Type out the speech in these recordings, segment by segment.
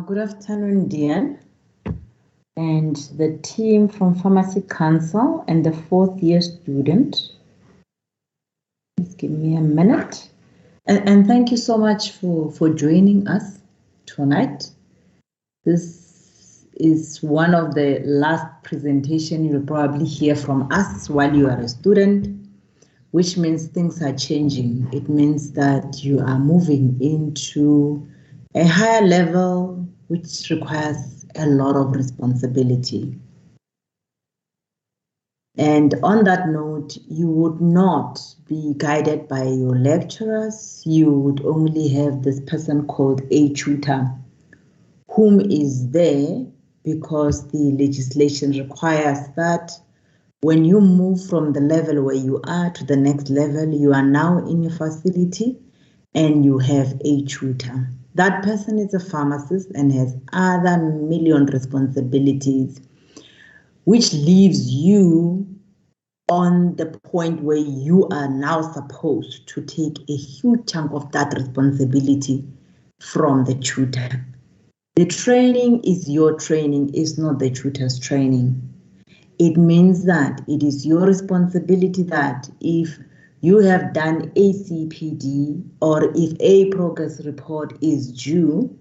Good afternoon, Diane, and the team from Pharmacy Council and the fourth year student. Just give me a minute. And thank you so much for joining us tonight. This is one of the last presentation you'll probably hear from us while you are a student, which means things are changing. It means that you are moving into a higher level, which requires a lot of responsibility. And on that note, you would not be guided by your lecturers. You would only have this person called a tutor, whom is there because the legislation requires that when you move from the level where you are to the next level, you are now in your facility and you have a tutor. That person is a pharmacist and has other million responsibilities, which leaves you on the point where you are now supposed to take a huge chunk of that responsibility from the tutor. The training is your training, is not the tutor's training. It means that it is your responsibility that if you have done a CPD or if a progress report is due,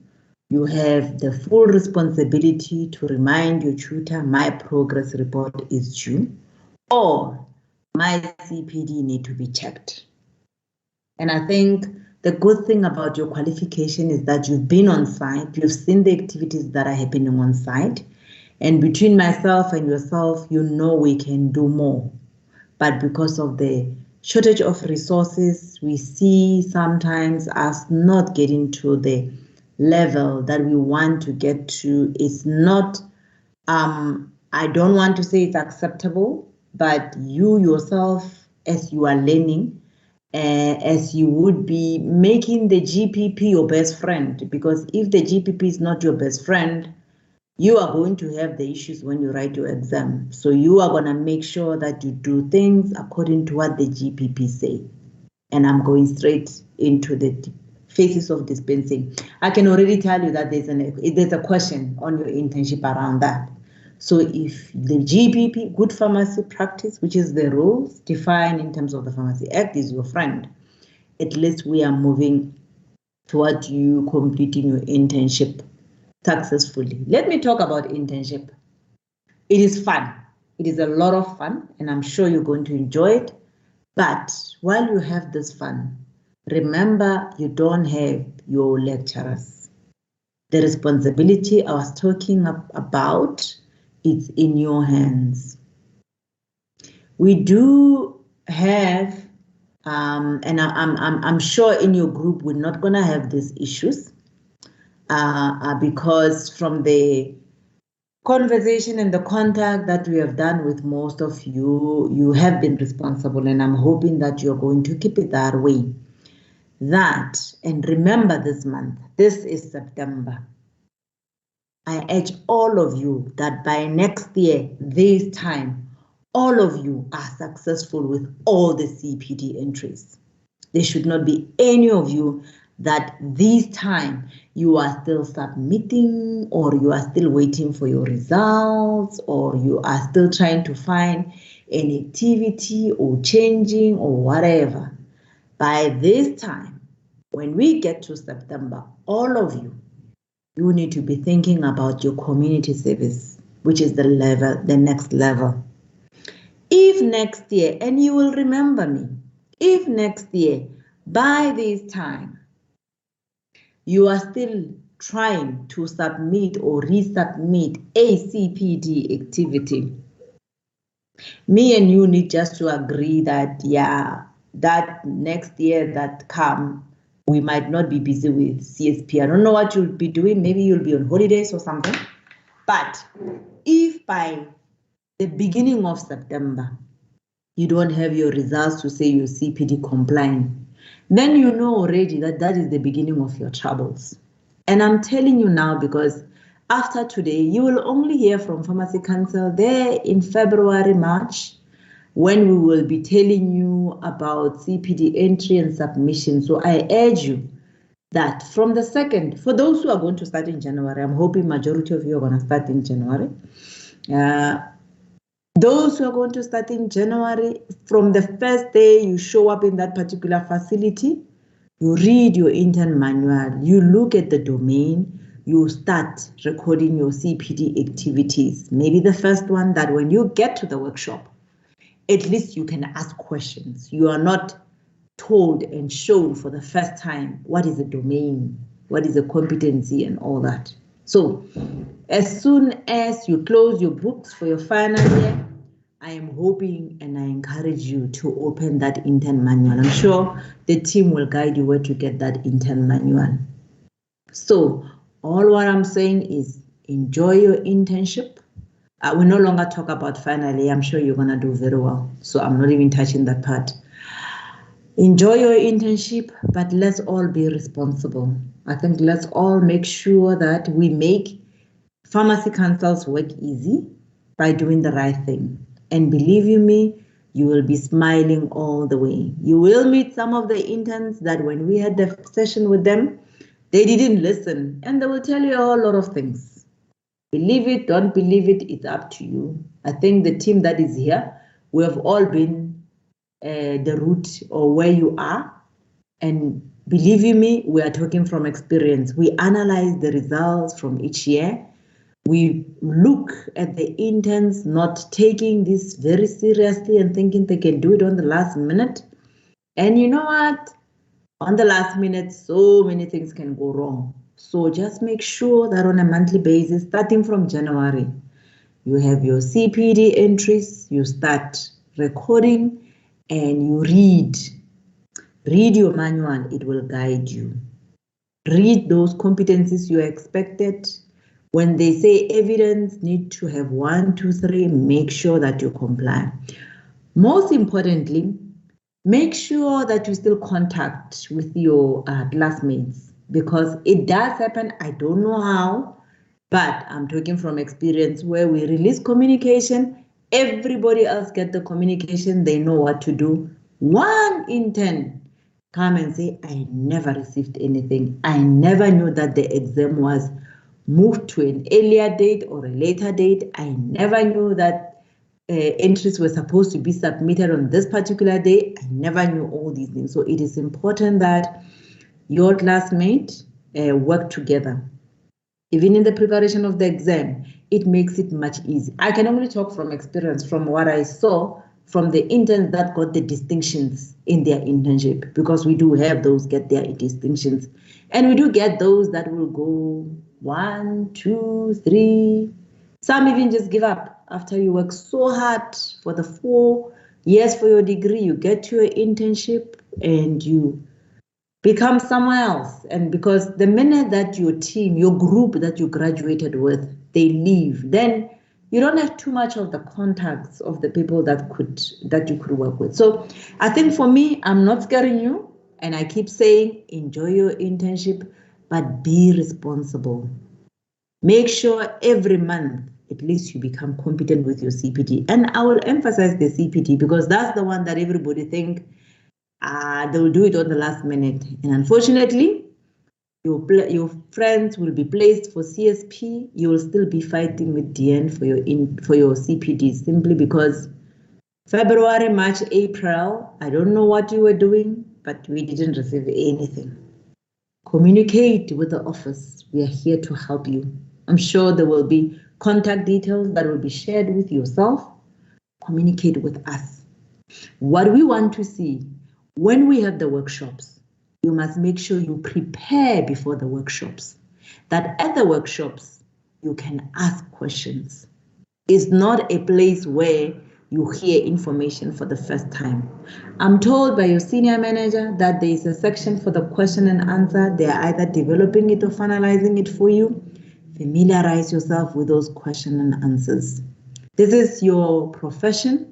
you have the full responsibility to remind your tutor, my progress report is due, or my CPD need to be checked. And I think the good thing about your qualification is that you've been on site, you've seen the activities that are happening on site, and between myself and yourself, you know we can do more. But because of the shortage of resources, we see sometimes us not getting to the level that we want to get to. It's not, I don't want to say it's acceptable, but you yourself, as you are learning, as you would be making the GPP your best friend, because if the GPP is not your best friend, you are going to have the issues when you write your exam. So you are going to make sure that you do things according to what the GPP say. And I'm going straight into the phases of dispensing. I can already tell you that there's a question on your internship around that. So if the GPP, good pharmacy practice, which is the rules defined in terms of the Pharmacy Act, is your friend, at least we are moving toward you completing your internship successfully. Let me talk about internship. It is fun. It is a lot of fun, and I'm sure you're going to enjoy it. But while you have this fun, remember you don't have your lecturers. The responsibility I was talking about, it's in your hands. We do have, and I'm sure in your group we're not going to have these issues. Because from the conversation and the contact that we have done with most of you, you have been responsible, and I'm hoping that you're going to keep it that way. And remember this month, this is September. I urge all of you that by next year, this time, all of you are successful with all the CPD entries. There should not be any of you that this time you are still submitting, or you are still waiting for your results, or you are still trying to find an activity or changing or whatever. By this time, when we get to September, all of you need to be thinking about your community service, which is the next level. If next year, and you will remember me, if next year, by this time, you are still trying to submit or resubmit a CPD activity, me and you need just to agree that, yeah, that next year that come, we might not be busy with CSP. I don't know what you'll be doing. Maybe you'll be on holidays or something. But if by the beginning of September, you don't have your results to say you're CPD compliant, then you know already that that is the beginning of your troubles. And I'm telling you now, because after today, you will only hear from Pharmacy Council there in February, March, when we will be telling you about CPD entry and submission. So I urge you that from the 2nd, for those who are going to start in January, I'm hoping majority of you are going to start in January. Those who are going to start in January, from the first day you show up in that particular facility, you read your intern manual, you look at the domain, you start recording your CPD activities. Maybe the first one that when you get to the workshop, at least you can ask questions. You are not told and shown for the first time what is a domain, what is a competency and all that. So as soon as you close your books for your final year, I am hoping and I encourage you to open that intern manual. I'm sure the team will guide you where to get that intern manual. So all what I'm saying is enjoy your internship. We no longer talk about final year. I'm sure you're going to do very well. So I'm not even touching that part. Enjoy your internship, but let's all be responsible. I think let's all make sure that we make pharmacy consults work easy by doing the right thing. And believe you me, you will be smiling all the way. You will meet some of the interns that when we had the session with them, they didn't listen and they will tell you a whole lot of things. Believe it, don't believe it, it's up to you. I think the team that is here, we have all been the route or where you are. And believe you me, we are talking from experience. We analyze the results from each year. We look at the interns not taking this very seriously and thinking they can do it on the last minute. And you know what? On the last minute, so many things can go wrong. So just make sure that on a monthly basis, starting from January, you have your CPD entries, you start recording, and you read your manual. It will guide you. Read those competencies you expected. When they say evidence need to have 1, 2, 3, make sure that you comply. Most importantly, make sure that you still contact with your classmates, because it does happen. I don't know how, but I'm talking from experience where we release communication. Everybody else get the communication. They know what to do. One intern come and say, I never received anything. I never knew that the exam was moved to an earlier date or a later date. I never knew that entries were supposed to be submitted on this particular day. I never knew all these things. So it is important that your classmates work together. Even in the preparation of the exam, it makes it much easier. I can only talk from experience, from what I saw from the interns that got the distinctions in their internship, because we do have those get their distinctions. And we do get those that will go 1, 2, 3. Some even just give up after you work so hard for the 4 years for your degree. You get to your internship and you become someone else. And because the minute that your team, your group that you graduated with, they leave, then you don't have too much of the contacts of the people that you could work with. So I think for me, I'm not scaring you. And I keep saying, enjoy your internship, but be responsible. Make sure every month, at least you become competent with your CPD. And I will emphasize the CPD because that's the one that everybody think they will do it on the last minute. And unfortunately, your friends will be placed for CSP. You will still be fighting with DN for your CPD, simply because February, March, April, I don't know what you were doing, but we didn't receive anything. Communicate with the office. We are here to help you. I'm sure there will be contact details that will be shared with yourself. Communicate with us. What we want to see when we have the workshops, you must make sure you prepare before the workshops, that at the workshops, you can ask questions. It's not a place where you hear information for the first time. I'm told by your senior manager that there is a section for the question and answer. They are either developing it or finalizing it for you. Familiarize yourself with those questions and answers. This is your profession.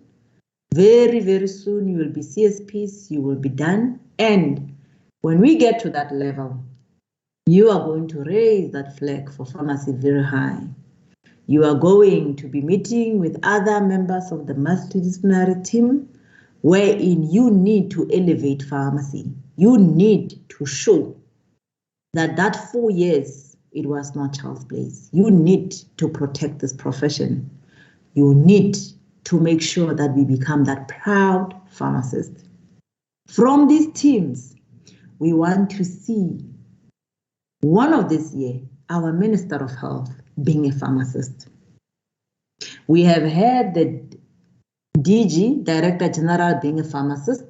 Very, very soon you will be CSPs, you will be done. And when we get to that level, you are going to raise that flag for pharmacy very high. You are going to be meeting with other members of the multidisciplinary team, wherein you need to elevate pharmacy. You need to show that 4 years, it was not child's play. You need to protect this profession. You need to make sure that we become that proud pharmacist. From these teams, we want to see one of this year, our Minister of Health being a pharmacist. We have had the DG, Director General, being a pharmacist,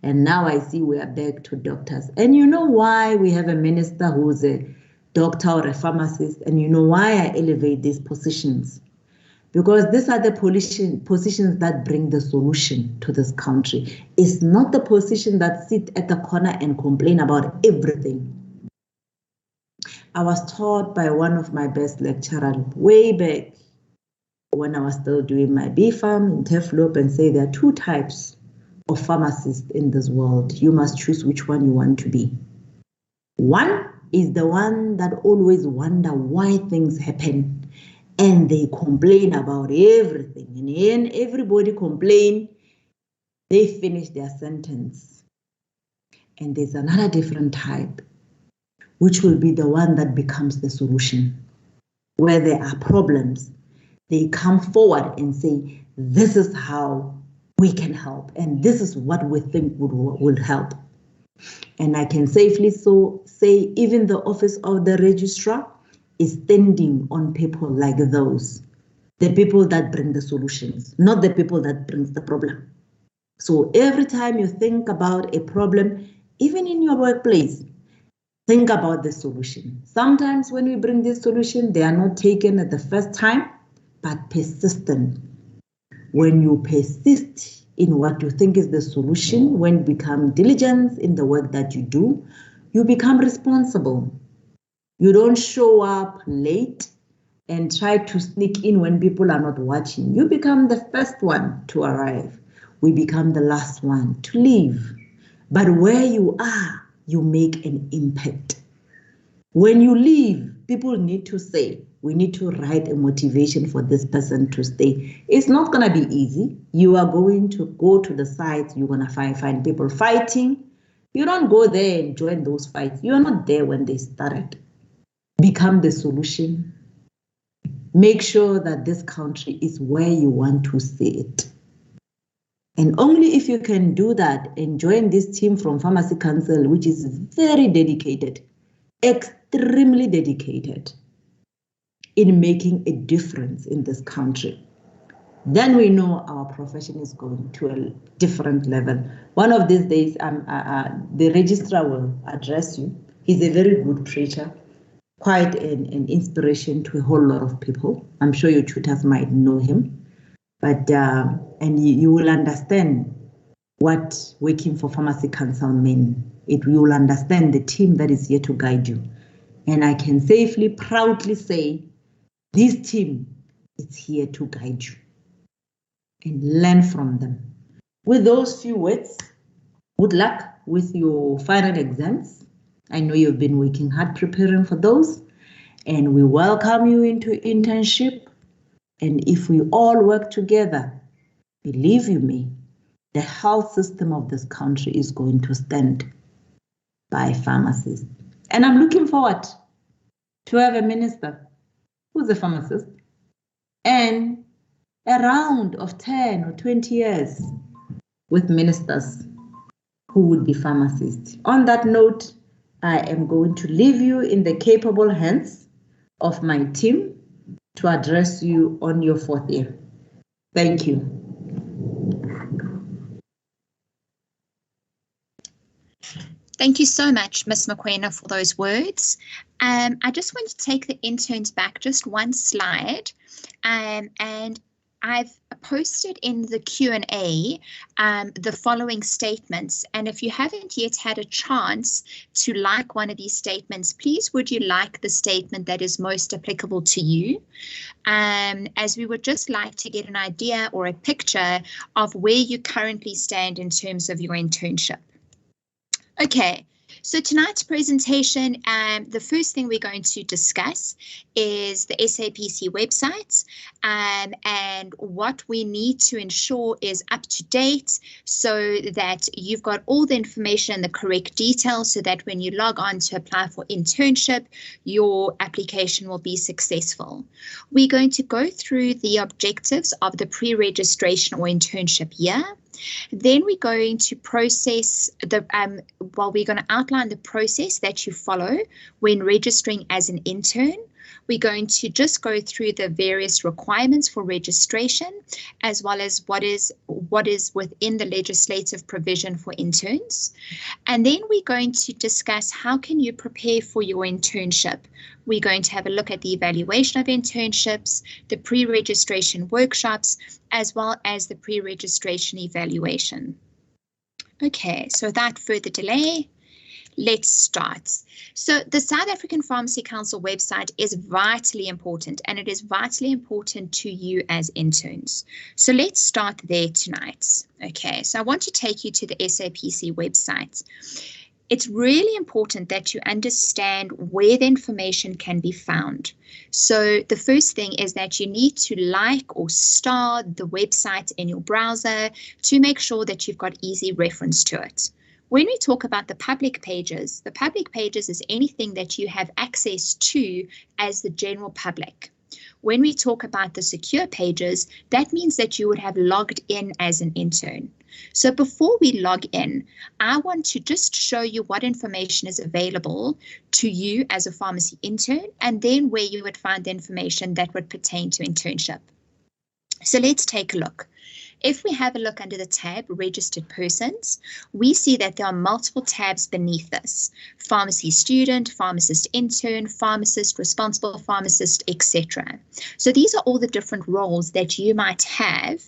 and now I see we are back to doctors. And you know why we have a minister who's a doctor or a pharmacist, and you know why I elevate these positions? Because these are the positions that bring the solution to this country. It's not the position that sit at the corner and complain about everything. I was taught by one of my best lecturers way back when I was still doing my BPharm in Teflop, and say there are 2 types of pharmacists in this world. You must choose which one you want to be. One is the one that always wonder why things happen, and they complain about everything. And when everybody complain, they finish their sentence. And there's another different type, which will be the one that becomes the solution. Where there are problems, they come forward and say, this is how we can help, and this is what we think would help. And I can safely say even the office of the registrar is standing on people like those, the people that bring the solutions, not the people that brings the problem. So every time you think about a problem, even in your workplace, think about the solution. Sometimes when we bring this solution, they are not taken at the first time, but persistent. When you persist in what you think is the solution, when you become diligent in the work that you do, you become responsible. You don't show up late and try to sneak in when people are not watching. You become the first one to arrive. We become the last one to leave. But where you are, you make an impact. When you leave, people need to say, we need to write a motivation for this person to stay. It's not going to be easy. You are going to go to the sites. You're going to find people fighting. You don't go there and join those fights. You're not there when they started. Become the solution. Make sure that this country is where you want to see it. And only if you can do that and join this team from Pharmacy Council, which is very dedicated, extremely dedicated in making a difference in this country, then we know our profession is going to a different level. One of these days, the registrar will address you. He's a very good preacher, quite an inspiration to a whole lot of people. I'm sure your tutors might know him. But and you will understand what working for Pharmacy Council means. You will understand the team that is here to guide you. And I can safely, proudly say, this team is here to guide you and learn from them. With those few words, good luck with your final exams. I know you've been working hard preparing for those, and we welcome you into internship. And if we all work together, believe you me, the health system of this country is going to stand by pharmacists. And I'm looking forward to have a minister who's a pharmacist and a round of 10 or 20 years with ministers who would be pharmacists. On that note, I am going to leave you in the capable hands of my team to address you on your 4th year. Thank you. Thank you so much, Ms. Mokoena, for those words. I just want to take the interns back just one slide, and I've posted in the Q&A the following statements, and if you haven't yet had a chance to like one of these statements, please would you like the statement that is most applicable to you, as we would just like to get an idea or a picture of where you currently stand in terms of your internship. Okay, So tonight's presentation, the first thing we're going to discuss is the SAPC website, and what we need to ensure is up to date so that you've got all the information and the correct details so that when you log on to apply for internship, your application will be successful. We're going to go through the objectives of the pre-registration or internship year. Then we're going to process the, we're going to outline the process that you follow when registering as an intern. We're going to just go through the various requirements for registration, as well as what is within the legislative provision for interns. And then we're going to discuss how can you prepare for your internship. We're going to have a look at the evaluation of internships, the pre-registration workshops, as well as the pre-registration evaluation. Okay, so without further delay, let's start. So the South African Pharmacy Council website is vitally important, and it is vitally important to you as interns. So let's start there tonight. Okay, so I want to take you to the SAPC website. It's really important that you understand where the information can be found. So the first thing is that you need to like or star the website in your browser to make sure that you've got easy reference to it. When we talk about the public pages is anything that you have access to as the general public. When we talk about the secure pages, that means that you would have logged in as an intern. So before we log in, I want to just show you what information is available to you as a pharmacy intern, and then where you would find the information that would pertain to internship. So let's take a look. If we have a look under the tab Registered Persons, we see that there are multiple tabs beneath this: Pharmacy Student, Pharmacist Intern, Pharmacist, Responsible Pharmacist, etc. So these are all the different roles that you might have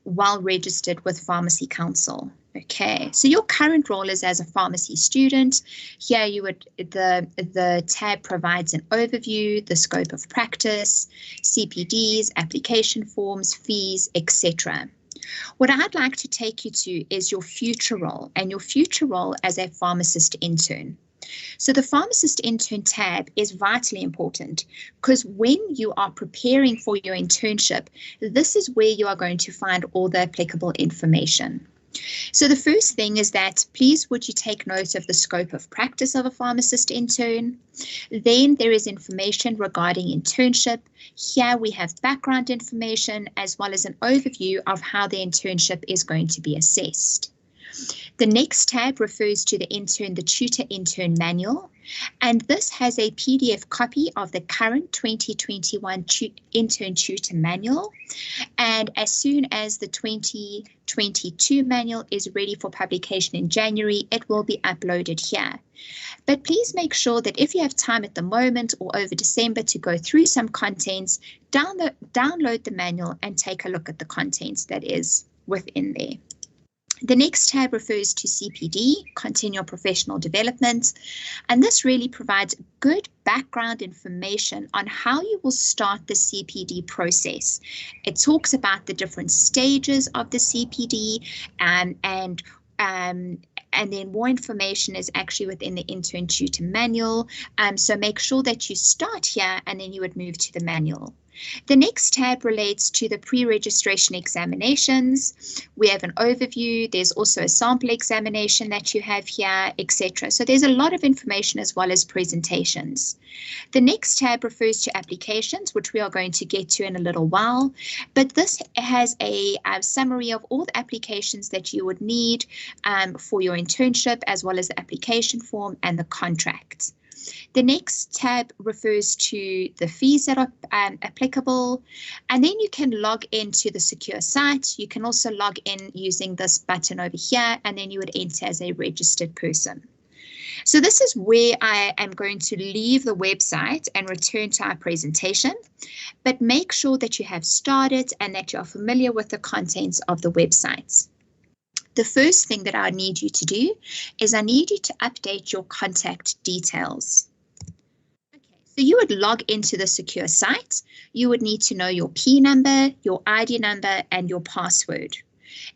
while registered with Pharmacy Council. Okay, so your current role is as a pharmacy student. Here you would, the tab provides an overview, the scope of practice, CPDs, application forms, fees, etc. What I'd like to take you to is your future role, and your future role as a pharmacist intern. So the Pharmacist Intern tab is vitally important because when you are preparing for your internship, this is where you are going to find all the applicable information. So the first thing is that please would you take note of the scope of practice of a pharmacist intern. Then there is information regarding internship. Here we have background information as well as an overview of how the internship is going to be assessed. The next tab refers to the Tutor Intern Manual, and this has a PDF copy of the current 2021 Intern Tutor Manual, and as soon as the 2022 manual is ready for publication in January, it will be uploaded here. But please make sure that if you have time at the moment or over December to go through some contents, download the manual and take a look at the contents that is within there. The next tab refers to CPD, Continual Professional Development, and this really provides good background information on how you will start the CPD process. It talks about the different stages of the CPD, and then more information is actually within the Intern Tutor Manual. So make sure that you start here and then you would move to the manual. The next tab relates to the pre-registration examinations. We have an overview. There's also a sample examination that you have here, etc. So there's a lot of information as well as presentations. The next tab refers to applications, which we are going to get to in a little while. But this has a summary of all the applications that you would need for your internship, as well as the application form and the contract. The next tab refers to the fees that are applicable, and then you can log into the secure site. You can also log in using this button over here, and then you would enter as a registered person. So this is where I am going to leave the website and return to our presentation, but make sure that you have started and that you are familiar with the contents of the website. The first thing that I need you to do is I need you to update your contact details. Okay, so you would log into the secure site. You would need to know your P number, your ID number, and your password.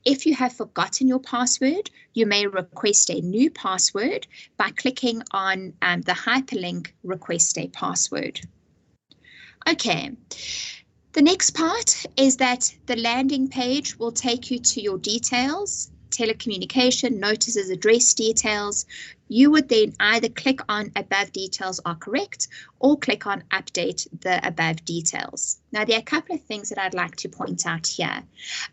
If you have forgotten your password, you may request a new password by clicking on the hyperlink Request a Password. Okay, the next part is that the landing page will take you to your details, telecommunication, notices, address details. You would then either click on above details are correct or click on update the above details. Now, there are a couple of things that I'd like to point out here.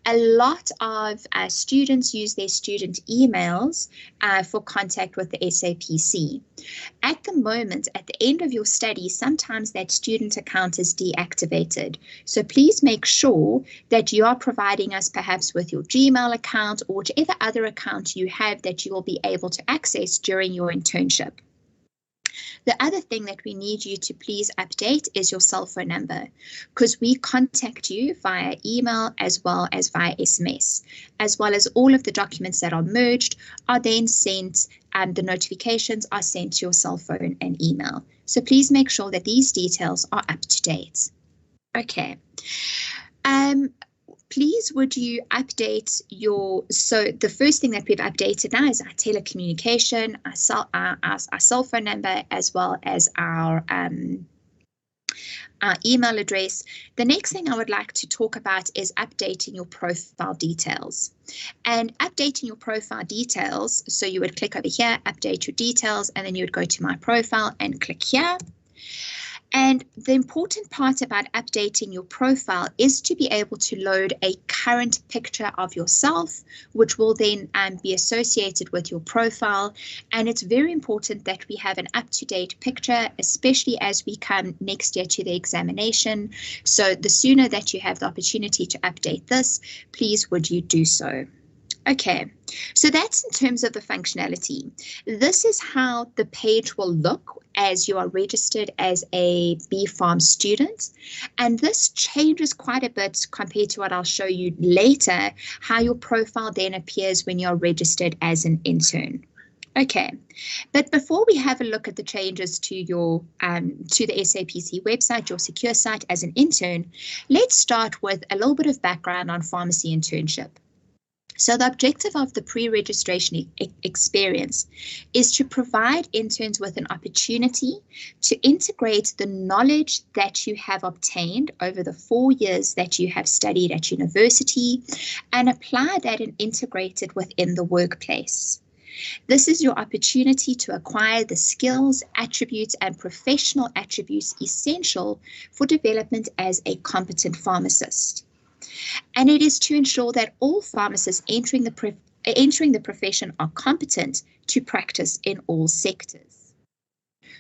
A lot of students use their student emails for contact with the SAPC. At the moment, at the end of your study, sometimes that student account is deactivated. So please make sure that you are providing us perhaps with your Gmail account or whichever other account you have that you will be able to access during your internship. The other thing that we need you to please update is your cell phone number, because we contact you via email as well as via SMS, as well as all of the documents that are merged are then sent, and the notifications are sent to your cell phone and email. So please make sure that these details are up to date. Okay. Please would you update so the first thing that we've updated now is our telecommunication, our cell phone number, as well as our email address. The next thing I would like to talk about is updating your profile details. And updating your profile details, so you would click over here, update your details, and then you would go to my profile and click here. And the important part about updating your profile is to be able to load a current picture of yourself, which will then be associated with your profile. And it's very important that we have an up-to-date picture, especially as we come next year to the examination. So the sooner that you have the opportunity to update this, please would you do so. Okay, so that's in terms of the functionality. This is how the page will look as you are registered as a BPharm student. And this changes quite a bit compared to what I'll show you later, how your profile then appears when you're registered as an intern. Okay, but before we have a look at the changes to your to the SAPC website, your secure site as an intern, let's start with a little bit of background on pharmacy internship. So the objective of the pre-registration experience is to provide interns with an opportunity to integrate the knowledge that you have obtained over the 4 years that you have studied at university and apply that and integrate it within the workplace. This is your opportunity to acquire the skills, attributes, and professional attributes essential for development as a competent pharmacist. And it is to ensure that all pharmacists entering the profession are competent to practice in all sectors.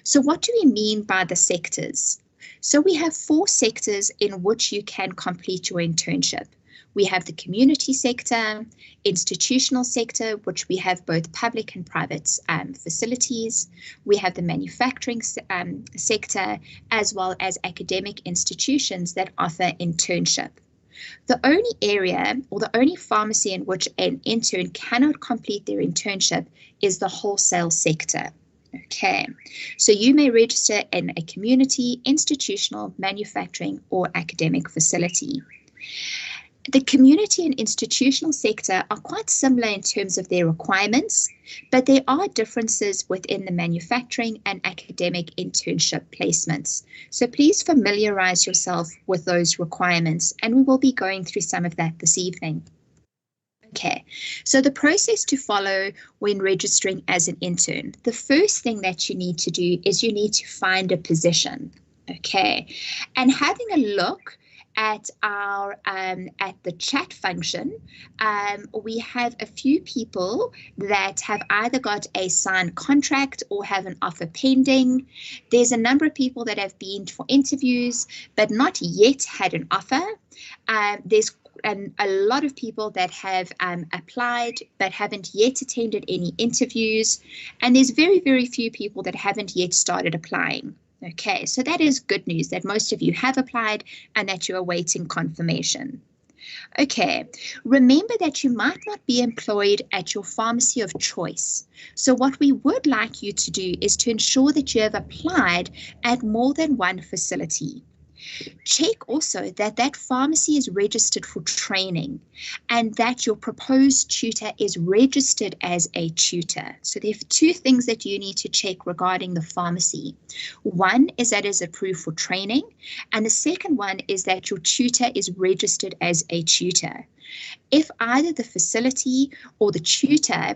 So what do we mean by the sectors? So we have 4 sectors in which you can complete your internship. We have the community sector, institutional sector, which we have both public and private facilities. We have the manufacturing sector, as well as academic institutions that offer internship. The only area or the only pharmacy in which an intern cannot complete their internship is the wholesale sector. Okay, so you may register in a community, institutional, manufacturing, or academic facility. The community and institutional sector are quite similar in terms of their requirements, but there are differences within the manufacturing and academic internship placements. So please familiarize yourself with those requirements, and we will be going through some of that this evening. Okay, so the process to follow when registering as an intern. The first thing that you need to do is you need to find a position. Okay, and having a look at our at the chat function, we have a few people that have either got a signed contract or have an offer pending. There's a number of people that have been for interviews but not yet had an offer. There's a lot of people that have applied but haven't yet attended any interviews, and there's very, very few people that haven't yet started applying. Okay, so that is good news that most of you have applied and that you are waiting confirmation. Okay, remember that you might not be employed at your pharmacy of choice. So what we would like you to do is to ensure that you have applied at more than one facility. Check also that that pharmacy is registered for training and that your proposed tutor is registered as a tutor. So there are two things that you need to check regarding the pharmacy. One is that it is approved for training, and the second one is that your tutor is registered as a tutor. If either the facility or the tutor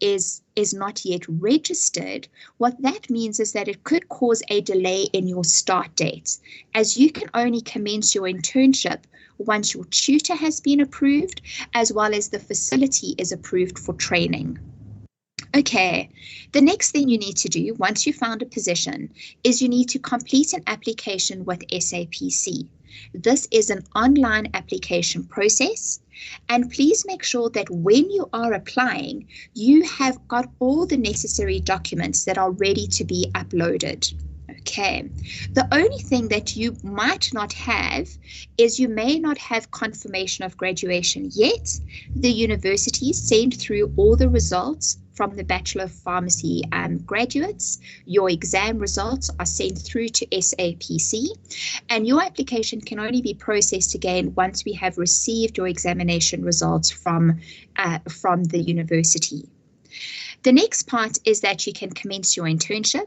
is not yet registered, what that means is that it could cause a delay in your start date, as you can only commence your internship once your tutor has been approved, as well as the facility is approved for training. Okay, the next thing you need to do once you found a position is you need to complete an application with SAPC. This is an online application process, and please make sure that when you are applying, you have got all the necessary documents that are ready to be uploaded. Okay, the only thing that you might not have is you may not have confirmation of graduation yet. The university sent through all the results from the Bachelor of Pharmacy graduates. Your exam results are sent through to SAPC, and your application can only be processed again once we have received your examination results from the university. The next part is that you can commence your internship.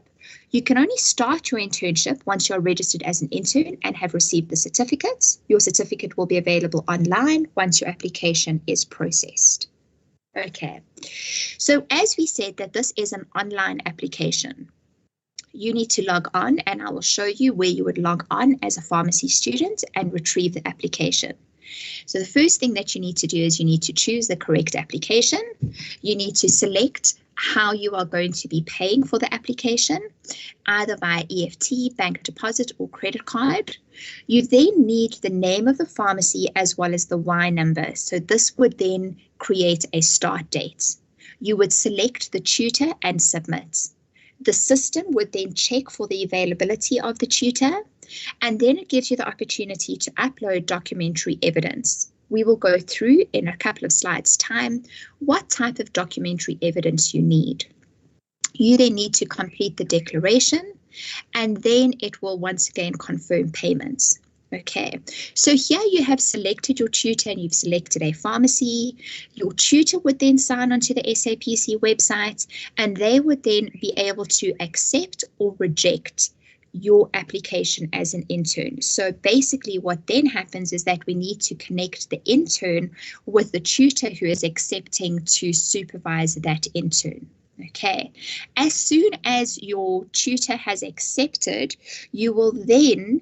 You can only start your internship once you're registered as an intern and have received the certificate. Your certificate will be available online once your application is processed. Okay, so as we said that this is an online application, you need to log on, and I will show you where you would log on as a pharmacy student and retrieve the application. So the first thing that you need to do is you need to choose the correct application. You need to select how you are going to be paying for the application, either via EFT, bank deposit, or credit card. You then need the name of the pharmacy as well as the Y number. So this would then create a start date. You would select the tutor and submit. The system would then check for the availability of the tutor, and then it gives you the opportunity to upload documentary evidence. We will go through in a couple of slides' time what type of documentary evidence you need. You then need to complete the declaration, and then it will once again confirm payments. Okay, so here you have selected your tutor and you've selected a pharmacy. Your tutor would then sign onto the SAPC website, and they would then be able to accept or reject your application as an intern. So basically what then happens is that we need to connect the intern with the tutor who is accepting to supervise that intern. Okay, as soon as your tutor has accepted, you will then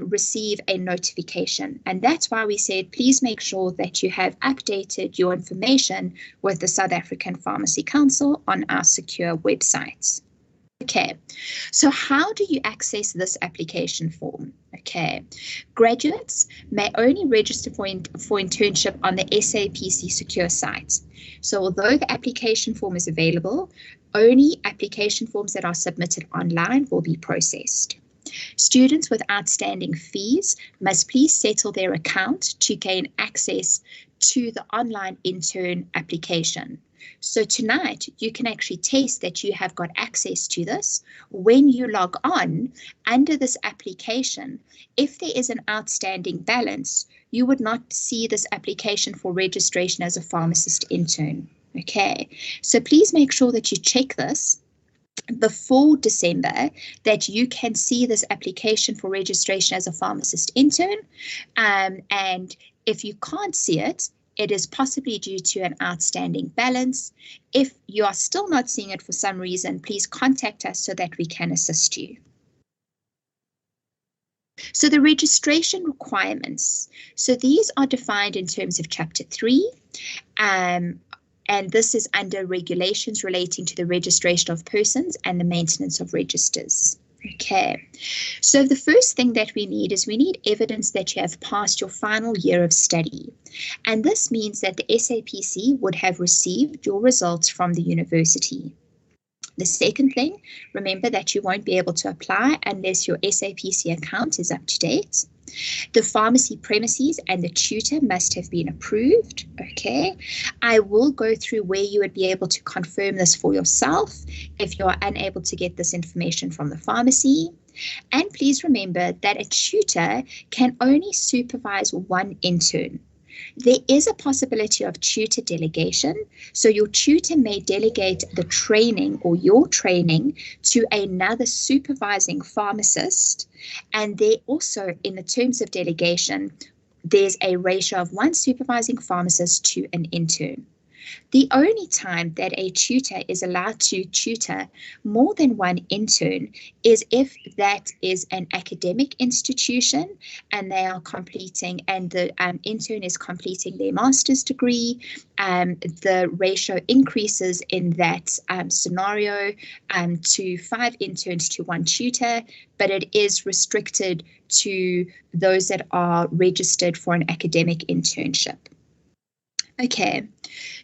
receive a notification. And that's why we said, please make sure that you have updated your information with the South African Pharmacy Council on our secure websites. Okay, so how do you access this application form? Okay, graduates may only register for internship on the SAPC secure site. So although the application form is available, only application forms that are submitted online will be processed. Students with outstanding fees must please settle their account to gain access to the online intern application. So tonight you can actually test that you have got access to this. When you log on under this application, if there is an outstanding balance, you would not see this application for registration as a pharmacist intern. Okay, so please make sure that you check this before December, that you can see this application for registration as a pharmacist intern. And if you can't see it, it is possibly due to an outstanding balance. If you are still not seeing it for some reason, please contact us so that we can assist you. So the registration requirements. So these are defined in terms of Chapter 3. And this is under regulations relating to the registration of persons and the maintenance of registers. Okay, so the first thing that we need is we need evidence that you have passed your final year of study. And this means that the SAPC would have received your results from the university. The second thing, remember that you won't be able to apply unless your SAPC account is up to date. The pharmacy premises and the tutor must have been approved. Okay, I will go through where you would be able to confirm this for yourself if you are unable to get this information from the pharmacy. And please remember that a tutor can only supervise one intern. There is a possibility of tutor delegation, so your tutor may delegate the training or your training to another supervising pharmacist, and there also, in the terms of delegation, there's a ratio of one supervising pharmacist to an intern. The only time that a tutor is allowed to tutor more than one intern is if that is an academic institution and they are completing, and the intern is completing their master's degree. The ratio increases in that scenario to 5 interns to 1 tutor, but it is restricted to those that are registered for an academic internship. Okay,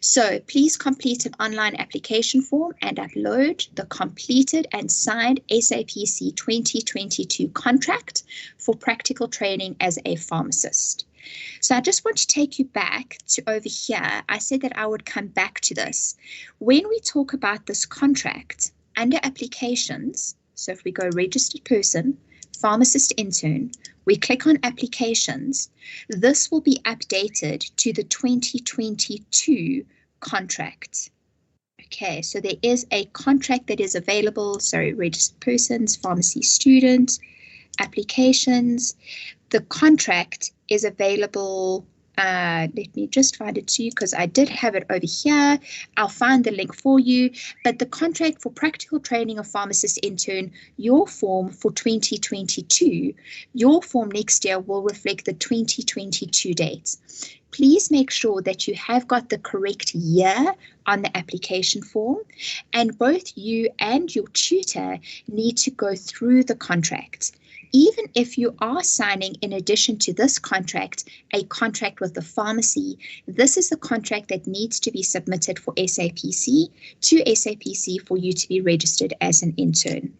so please complete an online application form and upload the completed and signed SAPC 2022 contract for practical training as a pharmacist. So I just want to take you back to over here. I said that I would come back to this. When we talk about this contract under applications, so if we go registered person, pharmacist intern, we click on applications, this will be updated to the 2022 contract. Okay, so there is a contract that is available, sorry, registered persons, pharmacy student, applications. The contract is available. Let me just find it to you because I did have it over here. I'll find the link for you. But the contract for practical training of pharmacist intern, your form for 2022, your form next year will reflect the 2022 dates. Please make sure that you have got the correct year on the application form, and both you and your tutor need to go through the contract. Even if you are signing, in addition to this contract, a contract with the pharmacy, this is the contract that needs to be submitted for SAPC to SAPC for you to be registered as an intern.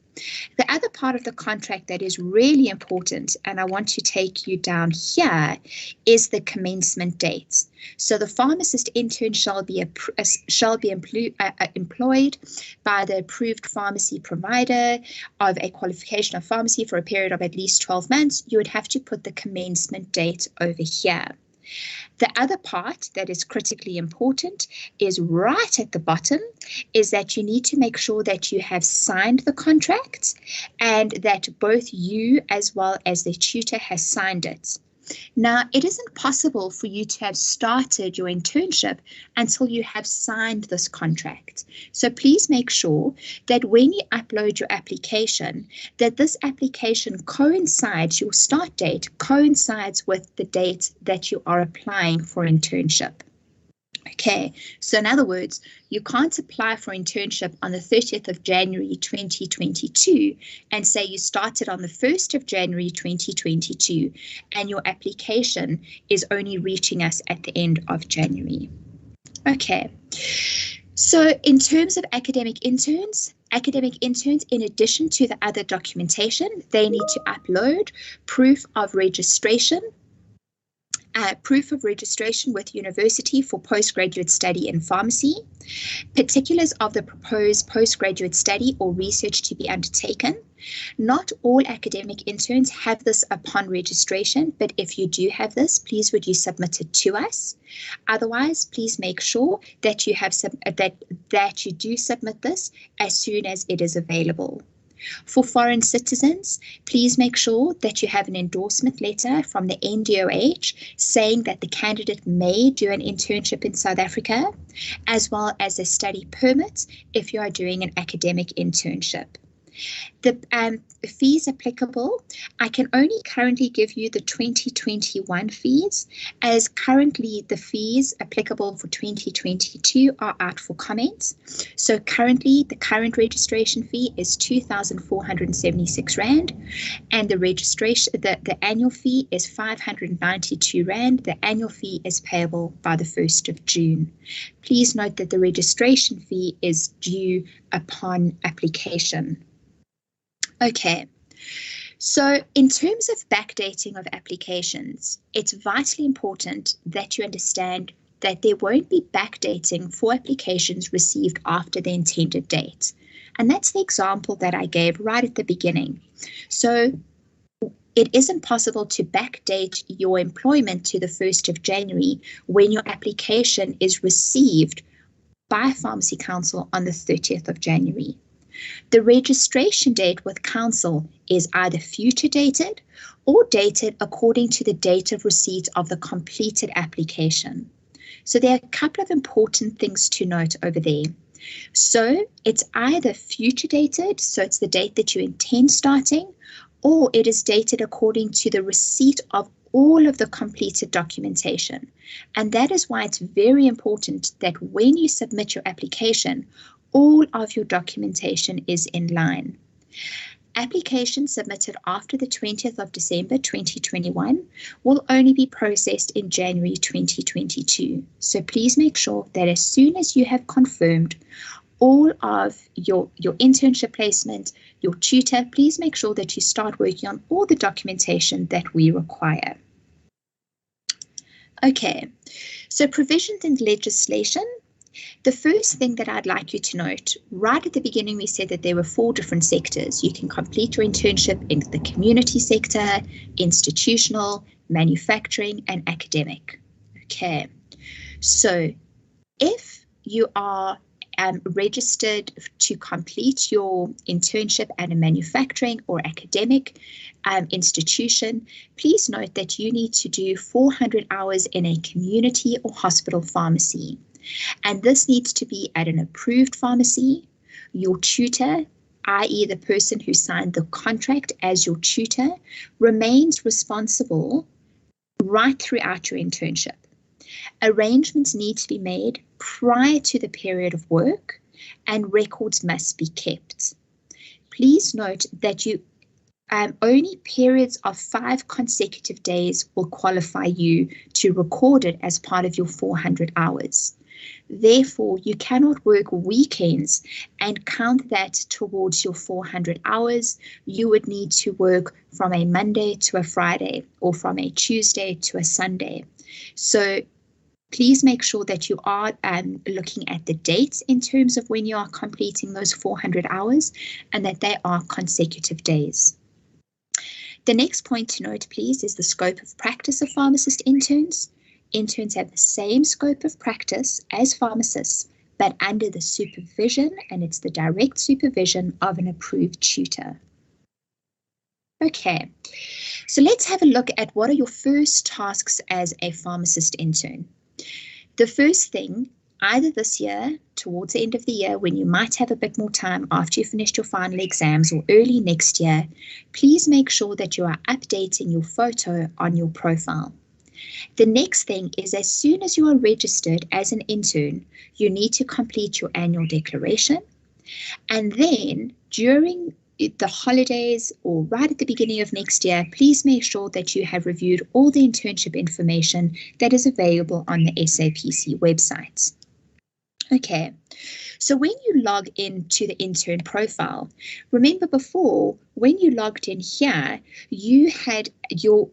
The other part of the contract that is really important, and I want to take you down here, is the commencement date. So the pharmacist intern shall be employed by the approved pharmacy provider of a qualification of pharmacy for a period of at least 12 months. You would have to put the commencement date over here. The other part that is critically important is right at the bottom, is that you need to make sure that you have signed the contract and that both you as well as the tutor has signed it. Now, it isn't possible for you to have started your internship until you have signed this contract. So please make sure that when you upload your application, that this application coincides, your start date coincides with the date that you are applying for internship. Okay, so in other words, you can't apply for internship on the 30th of January 2022 and say you started on the 1st of January 2022 and your application is only reaching us at the end of January. Okay, so in terms of academic interns, in addition to the other documentation, they need to upload proof of registration with university for postgraduate study in pharmacy, particulars of the proposed postgraduate study or research to be undertaken. Not all academic interns have this upon registration, but if you do have this, please would you submit it to us. Otherwise, please make sure that you have that you do submit this as soon as it is available. For foreign citizens, please make sure that you have an endorsement letter from the NDOH saying that the candidate may do an internship in South Africa, as well as a study permit if you are doing an academic internship. The fees applicable, I can only currently give you the 2021 fees, as currently the fees applicable for 2022 are out for comment. So currently the current registration fee is R2,476, and the annual fee is R592. The annual fee is payable by the 1st of June. Please note that the registration fee is due upon application. Okay, so in terms of backdating of applications, it's vitally important that you understand that there won't be backdating for applications received after the intended date. And that's the example that I gave right at the beginning. So it isn't possible to backdate your employment to the 1st of January when your application is received by Pharmacy Council on the 30th of January. The registration date with Council is either future dated or dated according to the date of receipt of the completed application. So there are a couple of important things to note over there. So it's either future dated, so it's the date that you intend starting, or it is dated according to the receipt of all of the completed documentation. And that is why it's very important that when you submit your application, all of your documentation is in line. Applications submitted after the 20th of December 2021 will only be processed in January 2022. So please make sure that as soon as you have confirmed all of your internship placement, your tutor, please make sure that you start working on all the documentation that we require. Okay, so provisions in legislation. The first thing that I'd like you to note, right at the beginning, we said that there were 4 different sectors. You can complete your internship in the community sector, institutional, manufacturing, and academic. Okay, so if you are registered to complete your internship at a manufacturing or academic institution, please note that you need to do 400 hours in a community or hospital pharmacy. And this needs to be at an approved pharmacy. Your tutor, i.e. the person who signed the contract as your tutor, remains responsible right throughout your internship. Arrangements need to be made prior to the period of work, and records must be kept. Please note that only periods of 5 consecutive days will qualify you to record it as part of your 400 hours. Therefore, you cannot work weekends and count that towards your 400 hours. You would need to work from a Monday to a Friday or from a Tuesday to a Sunday. So please make sure that you are looking at the dates in terms of when you are completing those 400 hours and that they are consecutive days. The next point to note, please, is the scope of practice of pharmacist interns. Interns have the same scope of practice as pharmacists, but under the supervision, and it's the direct supervision of an approved tutor. Okay, so let's have a look at what are your first tasks as a pharmacist intern. The first thing, either this year, towards the end of the year, when you might have a bit more time after you finished your final exams, or early next year, please make sure that you are updating your photo on your profile. The next thing is, as soon as you are registered as an intern, you need to complete your annual declaration. And then during the holidays or right at the beginning of next year, please make sure that you have reviewed all the internship information that is available on the SAPC website. Okay, so when you log into the intern profile, remember before, when you logged in here, you had your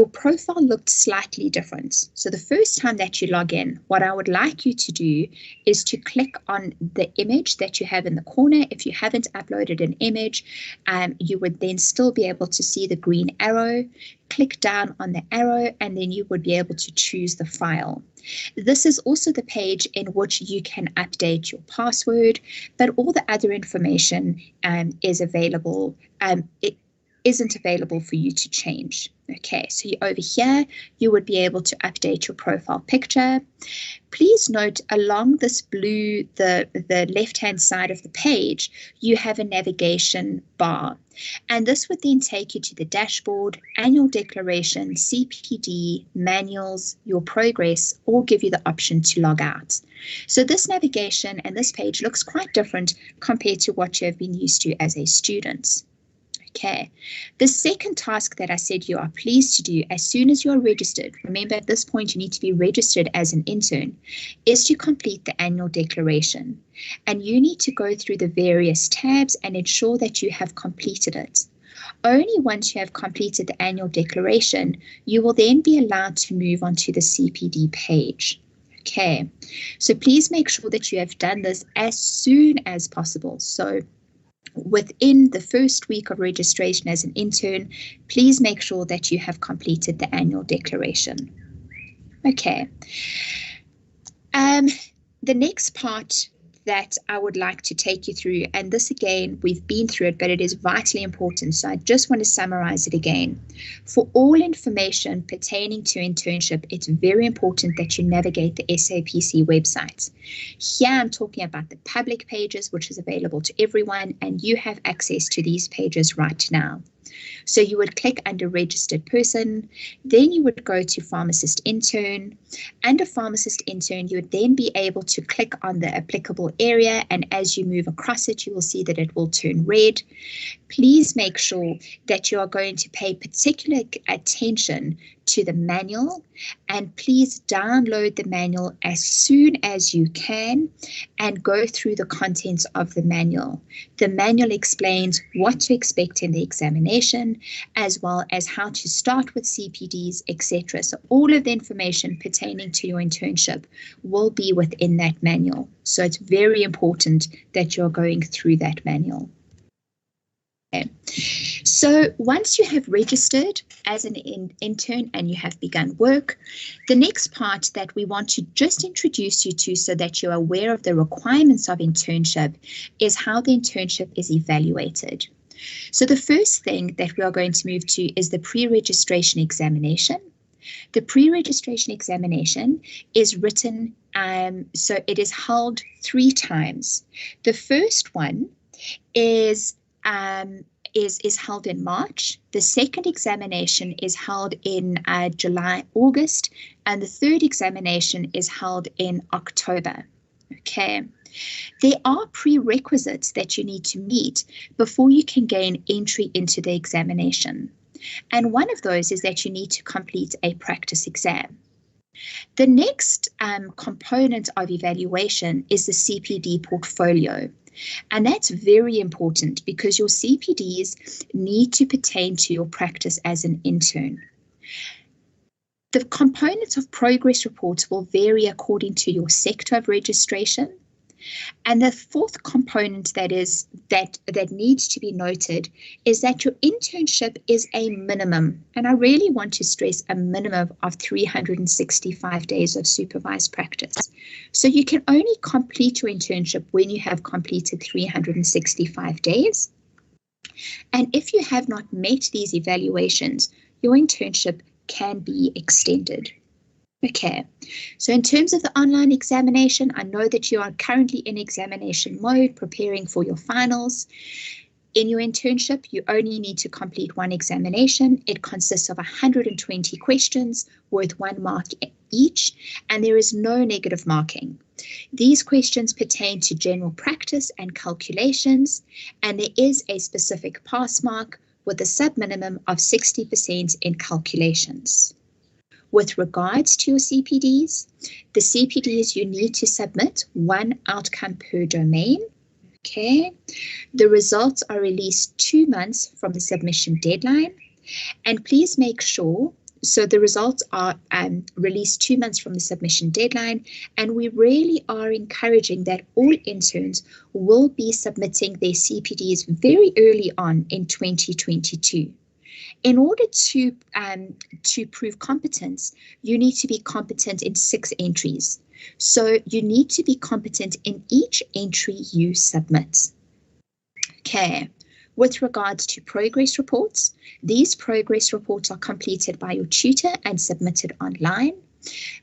profile looked slightly different. So the first time that you log in, what I would like you to do is to click on the image that you have in the corner. If you haven't uploaded an image, you would then still be able to see the green arrow. Click down on the arrow and then you would be able to choose the file. This is also the page in which you can update your password, but all the other information is available. isn't available for you to change. Okay, so over here, you would be able to update your profile picture. Please note along this blue, the left-hand side of the page, you have a navigation bar. And this would then take you to the dashboard, annual declaration, CPD, manuals, your progress, or give you the option to log out. So this navigation and this page looks quite different compared to what you have been used to as a student. Okay, the second task that I said you are pleased to do as soon as you're registered, remember at this point you need to be registered as an intern, is to complete the annual declaration. And you need to go through the various tabs and ensure that you have completed it. Only once you have completed the annual declaration, you will then be allowed to move on to the CPD page. Okay, so please make sure that you have done this as soon as possible. So within the first week of registration as an intern, please make sure that you have completed the annual declaration. Okay. The next part that I would like to take you through, and this again, we've been through it, but it is vitally important, so I just want to summarize it again. For all information pertaining to internship, it's very important that you navigate the SAPC website. Here I'm talking about the public pages, which is available to everyone, and you have access to these pages right now. So you would click under registered person, then you would go to Pharmacist Intern. Under Pharmacist Intern, you would then be able to click on the applicable area, and as you move across it, you will see that it will turn red. Please make sure that you are going to pay particular attention to the manual, and please download the manual as soon as you can and go through the contents of the manual. The manual explains what to expect in the examination, as well as how to start with CPDs, etc. So all of the information pertaining to your internship will be within that manual. So it's very important that you're going through that manual. Okay. So once you have registered as an intern and you have begun work, the next part that we want to just introduce you to so that you're aware of the requirements of internship is how the internship is evaluated. So the first thing that we are going to move to is the pre-registration examination. The pre-registration examination is written, so it is held 3 times. The first one is held in March. The second examination is held in July, August, and the third examination is held in October. Okay. There are prerequisites that you need to meet before you can gain entry into the examination. And one of those is that you need to complete a practice exam. The next component of evaluation is the CPD portfolio. And that's very important because your CPDs need to pertain to your practice as an intern. The components of progress reports will vary according to your sector of registration. And the fourth component that needs to be noted is that your internship is a minimum, and I really want to stress a minimum of 365 days of supervised practice. So you can only complete your internship when you have completed 365 days. And if you have not met these evaluations, your internship can be extended. Okay, so in terms of the online examination, I know that you are currently in examination mode, preparing for your finals. In your internship, you only need to complete 1 examination. It consists of 120 questions worth 1 mark each, and there is no negative marking. These questions pertain to general practice and calculations, and there is a specific pass mark with a sub-minimum of 60% in calculations. With regards to your CPDs, the CPDs you need to submit 1 outcome per domain. Okay, the results are released 2 months from the submission deadline, and please make sure, so the results are released 2 months from the submission deadline, and we really are encouraging that all interns will be submitting their CPDs very early on in 2022. In order to prove competence, you need to be competent in 6 entries. So you need to be competent in each entry you submit. Okay, With regards to progress reports, these progress reports are completed by your tutor and submitted online.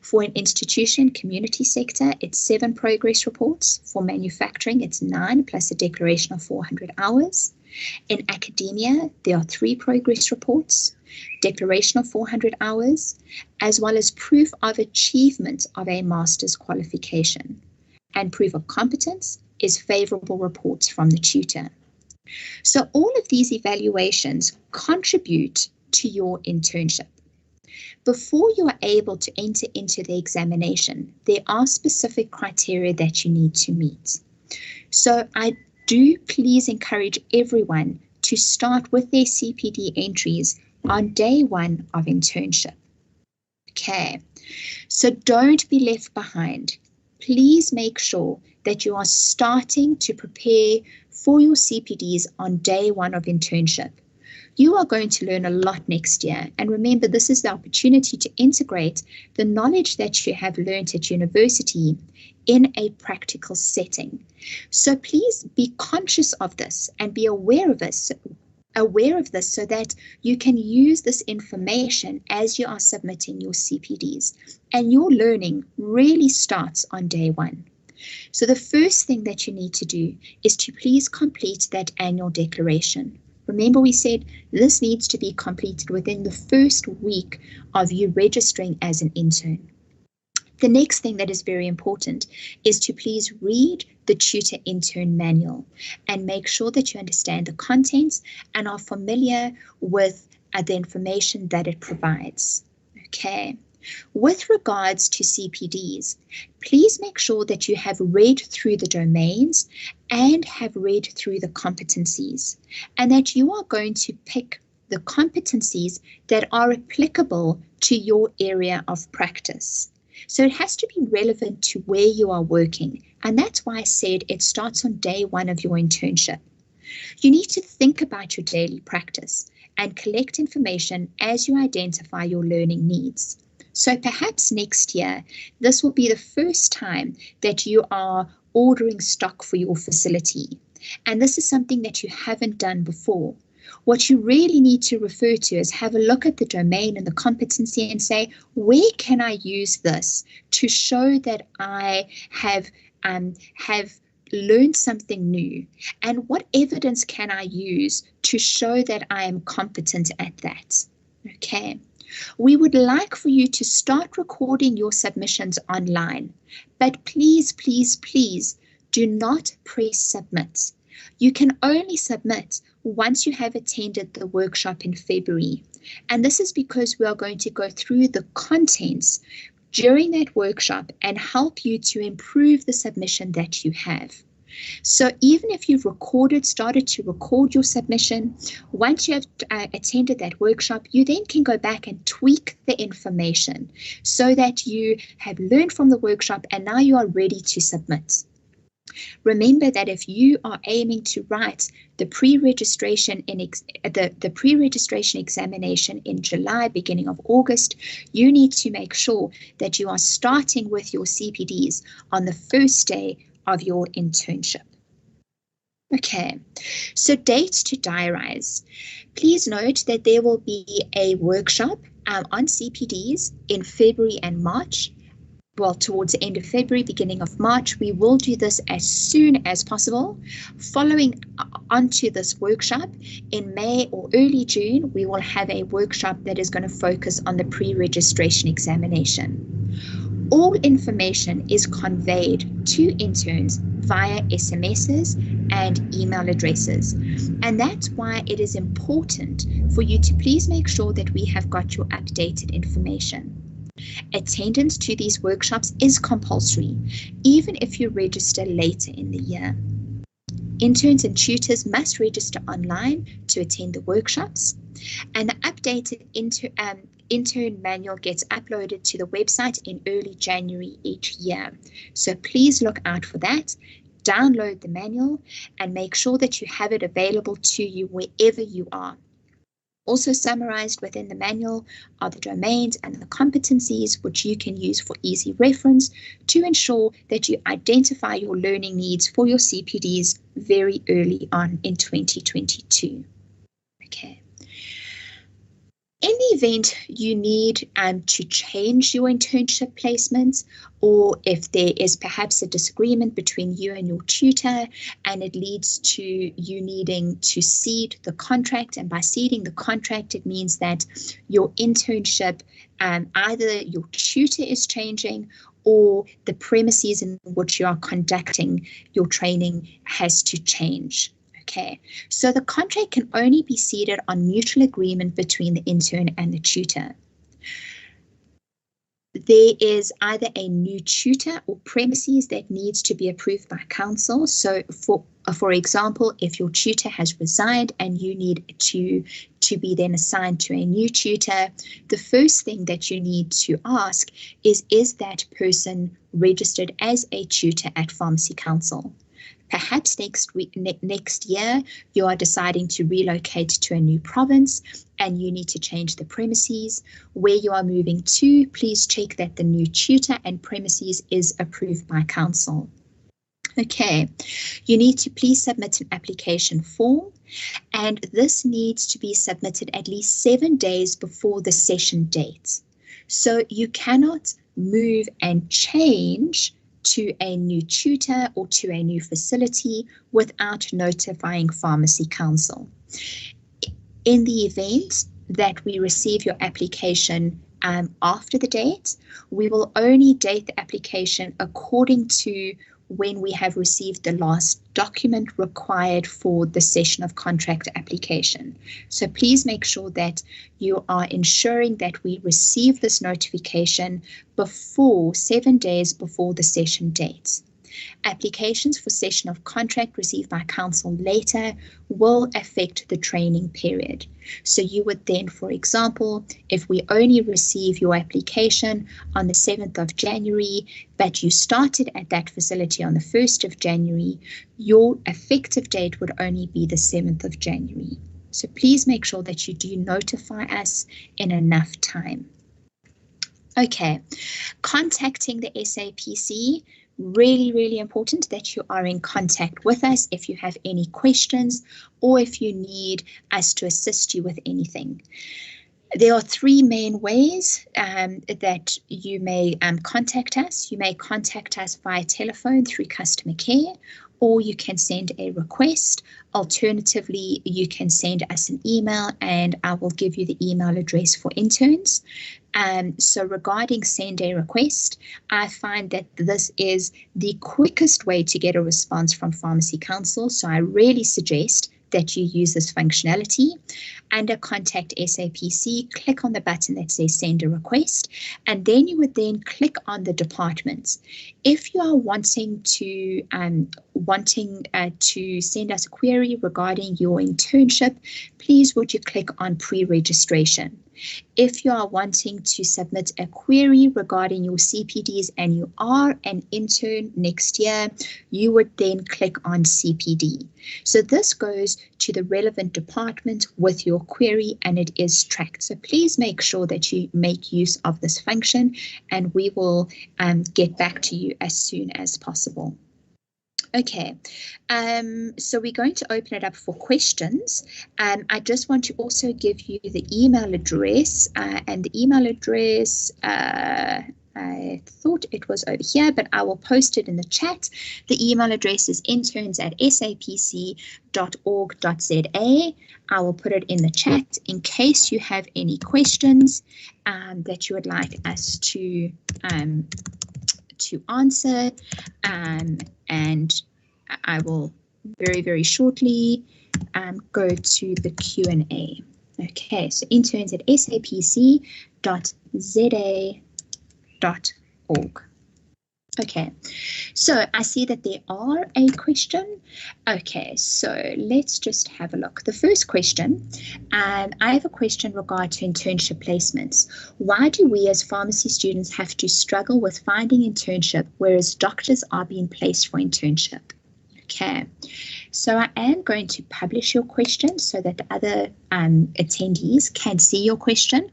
For an institution community sector, it's 7 progress reports. For manufacturing, it's 9 plus a declaration of 400 hours. In academia, there are 3 progress reports, declaration of 400 hours, as well as proof of achievement of a master's qualification. And proof of competence is favorable reports from the tutor. So all of these evaluations contribute to your internship. Before you are able to enter into the examination, there are specific criteria that you need to meet. So I do please encourage everyone to start with their CPD entries on day 1 of internship. Okay, so don't be left behind. Please make sure that you are starting to prepare for your CPDs on day 1 of internship. You are going to learn a lot next year, and remember, this is the opportunity to integrate the knowledge that you have learned at university in a practical setting. So please be conscious of this and be aware of this so that you can use this information as you are submitting your CPDs, and your learning really starts on day 1. So the first thing that you need to do is to please complete that annual declaration. Remember, we said this needs to be completed within the first week of you registering as an intern. The next thing that is very important is to please read the Tutor Intern Manual and make sure that you understand the contents and are familiar with the information that it provides. Okay. With regards to CPDs, please make sure that you have read through the domains and have read through the competencies, and that you are going to pick the competencies that are applicable to your area of practice. So it has to be relevant to where you are working, and that's why I said it starts on day 1 of your internship. You need to think about your daily practice and collect information as you identify your learning needs. So perhaps next year, this will be the first time that you are ordering stock for your facility. And this is something that you haven't done before. What you really need to refer to is have a look at the domain and the competency and say, where can I use this to show that I have learned something new? And what evidence can I use to show that I am competent at that? Okay. We would like for you to start recording your submissions online, but please, please, please do not press submit. You can only submit once you have attended the workshop in February. And this is because we are going to go through the contents during that workshop and help you to improve the submission that you have. So even if you've started to record your submission, once you have attended that workshop, you then can go back and tweak the information so that you have learned from the workshop and now you are ready to submit. Remember that if you are aiming to write the pre-registration examination in July, beginning of August, you need to make sure that you are starting with your CPDs on the first day of your internship. Okay, so dates to diarize. Please note that there will be a workshop on CPDs in February and March. Well, towards the end of February, beginning of March. We will do this as soon as possible. Following onto this workshop, in May or early June, we will have a workshop that is going to focus on the pre-registration examination. All information is conveyed to interns via SMSs and email addresses. And that's why it is important for you to please make sure that we have got your updated information. Attendance to these workshops is compulsory, even if you register later in the year. Interns and tutors must register online to attend the workshops, and the updated Intern Manual gets uploaded to the website in early January each year. So please look out for that. Download the manual and make sure that you have it available to you wherever you are. Also summarized within the manual are the domains and the competencies which you can use for easy reference to ensure that you identify your learning needs for your CPDs very early on in 2022. Okay. In the event you need to change your internship placements, or if there is perhaps a disagreement between you and your tutor and it leads to you needing to cede the contract, and by ceding the contract it means that your internship, either your tutor is changing or the premises in which you are conducting your training has to change. Okay, so the contract can only be ceded on mutual agreement between the intern and the tutor. There is either a new tutor or premises that needs to be approved by council. So for example, if your tutor has resigned and you need to be then assigned to a new tutor, the first thing that you need to ask is that person registered as a tutor at Pharmacy Council? Perhaps next year you are deciding to relocate to a new province and you need to change the premises. Where you are moving to, please check that the new tutor and premises is approved by council. Okay, you need to please submit an application form, and this needs to be submitted at least 7 days before the session date. So you cannot move and change to a new tutor or to a new facility without notifying Pharmacy Council. In the event that we receive your application after the date, we will only date the application according to when we have received the last document required for the session of contract application. So please make sure that you are ensuring that we receive this notification before 7 days before the session date. Applications for session of contract received by council later will affect the training period. So you would then, for example, if we only receive your application on the 7th of January, but you started at that facility on the 1st of January, your effective date would only be the 7th of January. So please make sure that you do notify us in enough time. Okay, contacting the SAPC. Really important that you are in contact with us if you have any questions or if you need us to assist you with anything. There are 3 main ways that you may contact us. You may contact us via telephone through customer care, or you can send a request. Alternatively, you can send us an email and I will give you the email address for interns. So regarding send a request, I find that this is the quickest way to get a response from Pharmacy Council. So I really suggest that you use this functionality. Under Contact SAPC, click on the button that says Send a Request, and then you would then click on the departments. If you are wanting to send us a query regarding your internship, please would you click on Pre-Registration. If you are wanting to submit a query regarding your CPDs and you are an intern next year, you would then click on CPD. So this goes to the relevant department with your query and it is tracked. So please make sure that you make use of this function and we will get back to you as soon as possible. Okay, so we're going to open it up for questions. I just want to also give you the email address, and the email address, I thought it was over here, but I will post it in the chat. The email address is interns@sapc.org.za. I will put it in the chat in case you have any questions that you would like us to answer, and I will very shortly go to the Q&A. Okay, so interns@sapc.za.org. Okay, so I see that there are a question. Okay, so let's just have a look. The first question, I have a question regarding internship placements. Why do we as pharmacy students have to struggle with finding internship, whereas doctors are being placed for internship? Okay, So I am going to publish your question so that the other attendees can see your question,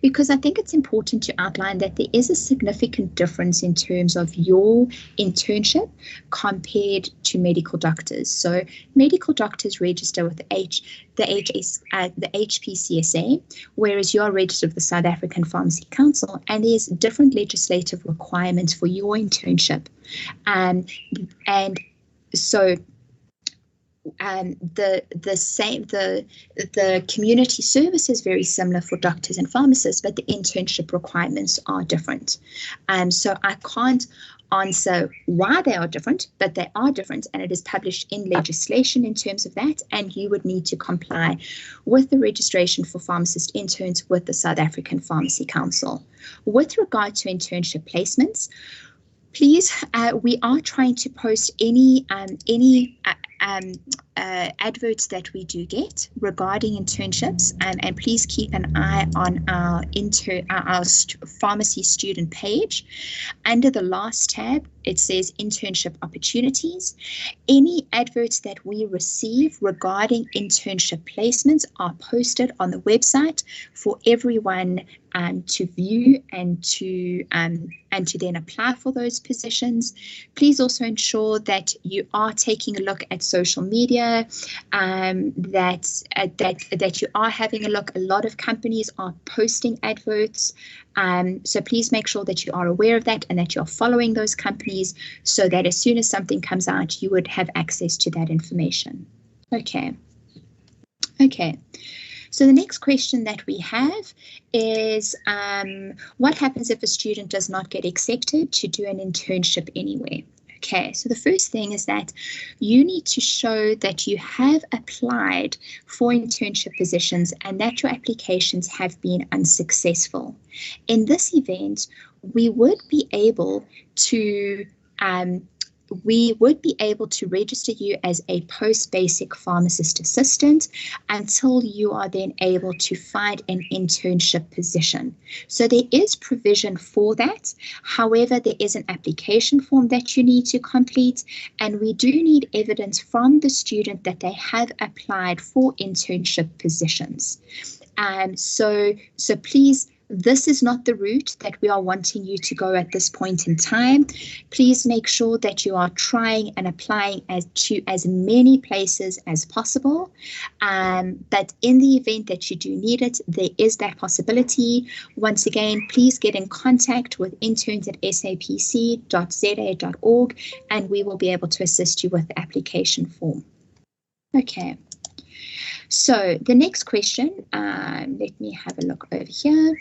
because I think it's important to outline that there is a significant difference in terms of your internship compared to medical doctors. So medical doctors register with the HPCSA, whereas you are registered with the South African Pharmacy Council, and there's different legislative requirements for your internship. And so the community service is very similar for doctors and pharmacists, but the internship requirements are different. So I can't answer why they are different, but they are different, and it is published in legislation in terms of that, and you would need to comply with the registration for pharmacist interns with the South African Pharmacy Council. With regard to internship placements, please, we are trying to post any adverts that we do get regarding internships, and please keep an eye on our pharmacy student page. Under the last tab, it says internship opportunities. Any adverts that we receive regarding internship placements are posted on the website for everyone to view and to then apply for those positions. Please also ensure that you are taking a look at social media, that you are having a look. A lot of companies are posting adverts, so please make sure that you are aware of that and that you're following those companies, so that as soon as something comes out, you would have access to that information. Okay. So the next question that we have is, what happens if a student does not get accepted to do an internship anywhere? Okay, so the first thing is that you need to show that you have applied for internship positions and that your applications have been unsuccessful. In this event, we would be able to register you as a post-basic pharmacist assistant until you are then able to find an internship position. So there is provision for that. However, there is an application form that you need to complete, and we do need evidence from the student that they have applied for internship positions. So please, this is not the route that we are wanting you to go at this point in time. Please make sure that you are trying and applying to as many places as possible. But in the event that you do need it, there is that possibility. Once again, please get in contact with interns@sapc.za.org, and we will be able to assist you with the application form. Okay. So the next question, let me have a look over here.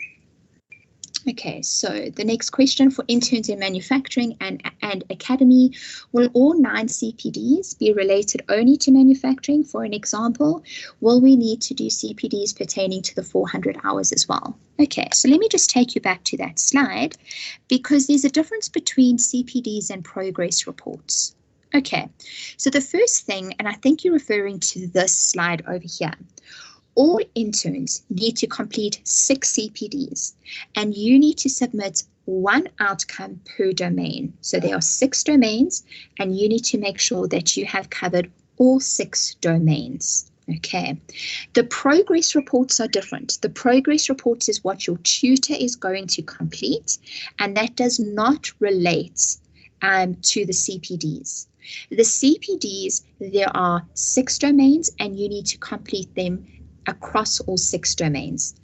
Okay, so the next question for interns in manufacturing and academy: will all 9 CPDs be related only to manufacturing? For an example, will we need to do CPDs pertaining to the 400 hours as well? Okay, so let me just take you back to that slide, because there's a difference between CPDs and progress reports. Okay, so the first thing, and I think you're referring to this slide over here, all interns need to complete 6 CPDs, and you need to submit 1 outcome per domain. So there are 6 domains, and you need to make sure that you have covered all 6 domains. Okay, the progress reports are different. The progress reports is what your tutor is going to complete, and that does not relate to the CPDs. The CPDs, there are 6 domains, and you need to complete them across all 6 domains.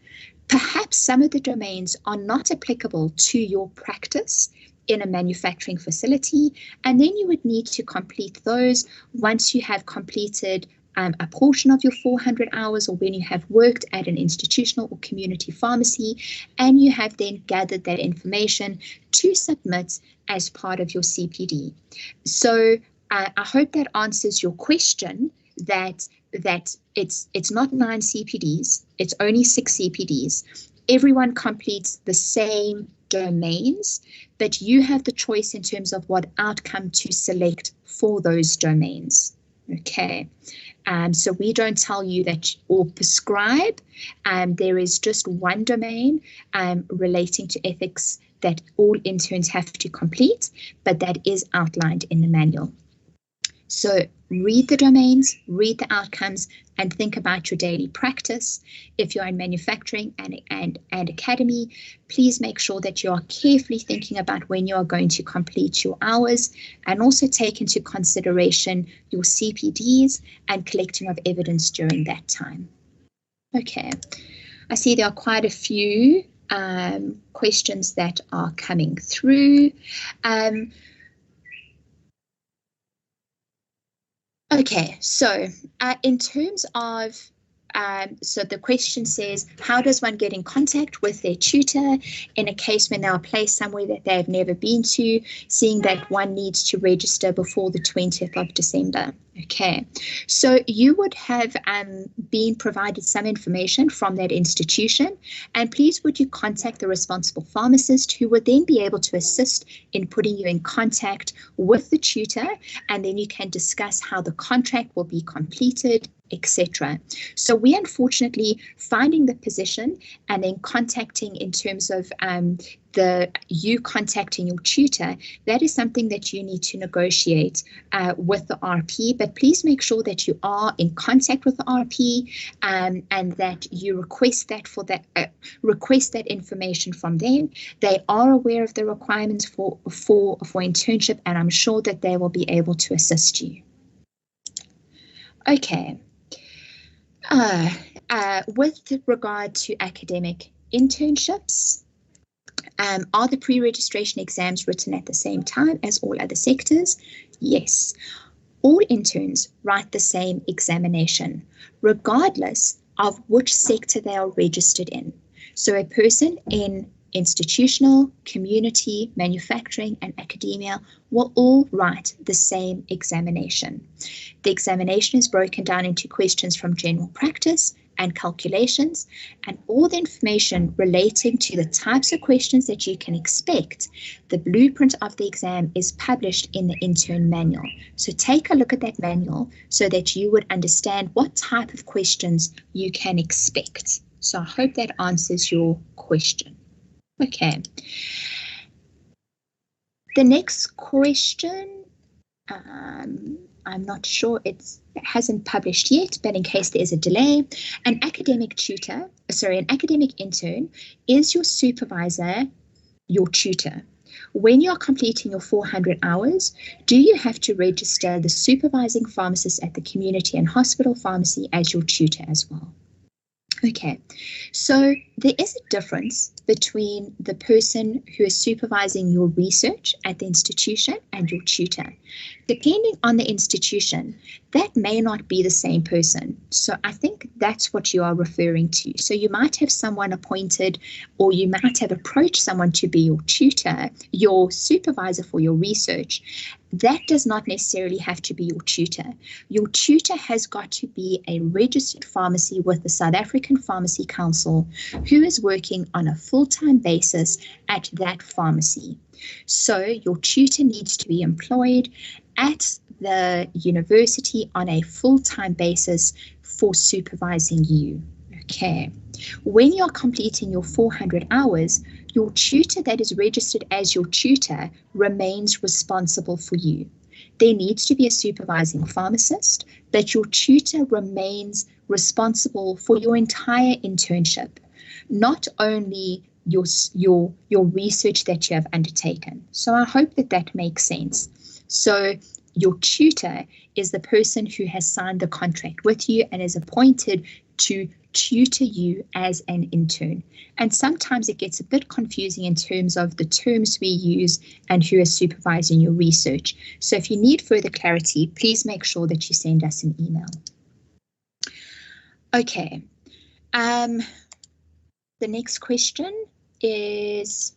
Perhaps some of the domains are not applicable to your practice in a manufacturing facility, and then you would need to complete those once you have completed a portion of your 400 hours, or when you have worked at an institutional or community pharmacy, and you have then gathered that information to submit as part of your CPD. So I hope that answers your question, that it's not 9 CPDs, it's only 6 CPDs. Everyone completes the same domains, but you have the choice in terms of what outcome to select for those domains. Okay, so we don't tell you that or prescribe. There is just one domain relating to ethics that all interns have to complete, but that is outlined in the manual. So read the domains, read the outcomes, and think about your daily practice. If you're in manufacturing and academy, please make sure that you are carefully thinking about when you are going to complete your hours, and also take into consideration your CPDs and collecting of evidence during that time. Okay, I see there are quite a few questions that are coming through. Okay, so in terms of, so the question says, how does one get in contact with their tutor in a case when they are placed somewhere that they have never been to, seeing that one needs to register before the 20th of December? Okay, so you would have been provided some information from that institution, and please would you contact the responsible pharmacist, who would then be able to assist in putting you in contact with the tutor, and then you can discuss how the contract will be completed, etc. So we unfortunately finding the position and then contacting in terms of you contacting your tutor, that is something that you need to negotiate with the RP, but please make sure that you are in contact with the RP and that you request that information from them. They are aware of the requirements for internship, and I'm sure that they will be able to assist you. Okay. With regard to academic internships, are the pre-registration exams written at the same time as all other sectors? Yes. All interns write the same examination, regardless of which sector they are registered in. So a person in institutional, community, manufacturing, and academia will all write the same examination. The examination is broken down into questions from general practice and calculations, and all the information relating to the types of questions that you can expect. The blueprint of the exam is published in the Intern Manual. So take a look at that manual so that you would understand what type of questions you can expect. So I hope that answers your question. Okay. The next question, I'm not sure, it hasn't published yet, but in case there is a delay, an academic intern, is your supervisor your tutor? When you're completing your 400 hours, do you have to register the supervising pharmacist at the community and hospital pharmacy as your tutor as well? Okay, so there is a difference between the person who is supervising your research at the institution and your tutor. Depending on the institution, that may not be the same person. So I think that's what you are referring to. So you might have someone appointed, or you might have approached someone to be your tutor, your supervisor for your research. That does not necessarily have to be your tutor. Your tutor has got to be a registered pharmacy with the South African Pharmacy Council, who is working on a full-time basis at that pharmacy. So your tutor needs to be employed at the university on a full-time basis for supervising you. Okay. When you're completing your 400 hours, your tutor that is registered as your tutor remains responsible for you. There needs to be a supervising pharmacist, but your tutor remains responsible for your entire internship, not only your research that you have undertaken. So I hope that that makes sense. So your tutor is the person who has signed the contract with you and is appointed to tutor you as an intern. And sometimes it gets a bit confusing in terms of the terms we use and who is supervising your research. So if you need further clarity, please make sure that you send us an email. Okay. The next question is,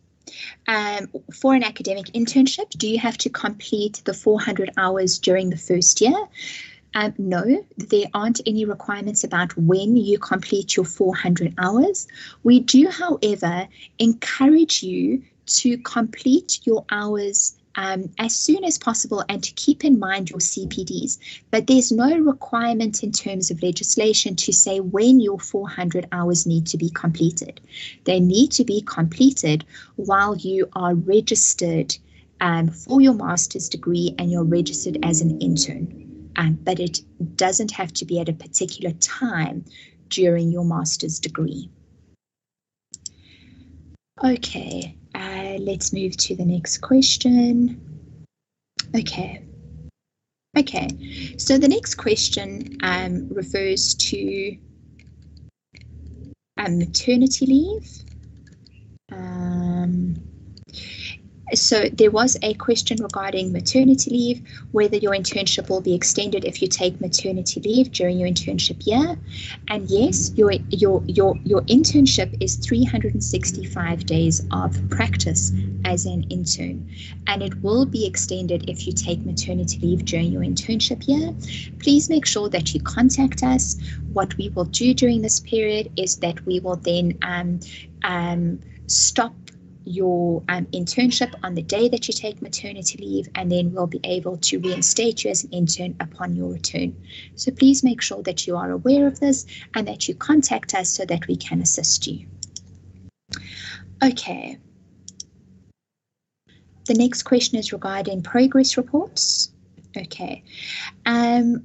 for an academic internship, do you have to complete the 400 hours during the first year? No, there aren't any requirements about when you complete your 400 hours. We do, however, encourage you to complete your hours as soon as possible and to keep in mind your CPDs. But there's no requirement in terms of legislation to say when your 400 hours need to be completed. They need to be completed while you are registered for your master's degree and you're registered as an intern. but it doesn't have to be at a particular time during your master's degree. Okay, let's move to the next question. Okay, so the next question refers to maternity leave. So there was a question regarding maternity leave, whether your internship will be extended if you take maternity leave during your internship year. And yes, your internship is 365 days of practice as an intern, and it will be extended if you take maternity leave during your internship year. Please make sure that you contact us. What we will do during this period is that we will then stop your internship on the day that you take maternity leave, and then we'll be able to reinstate you as an intern upon your return. So please make sure that you are aware of this and that you contact us so that we can assist you. Okay. The next question is regarding progress reports. Okay.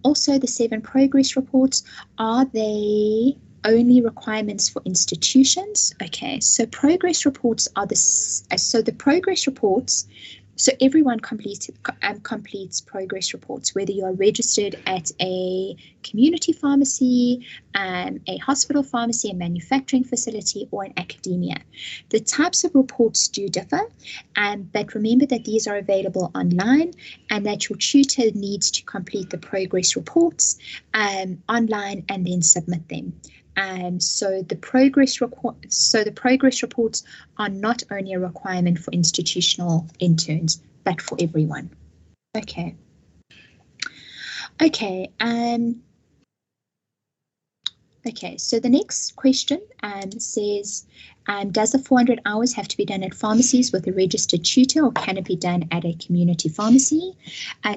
Also, the 7 progress reports, are they only requirements for institutions? Okay, so progress reports are the progress reports. So everyone completes progress reports, whether you are registered at a community pharmacy, a hospital pharmacy, a manufacturing facility, or an academia. The types of reports do differ, but remember that these are available online and that your tutor needs to complete the progress reports online and then submit them. So the progress reports are not only a requirement for institutional interns, but for everyone. Okay. Okay. So the next question says, does the 400 hours have to be done at pharmacies with a registered tutor, or can it be done at a community pharmacy?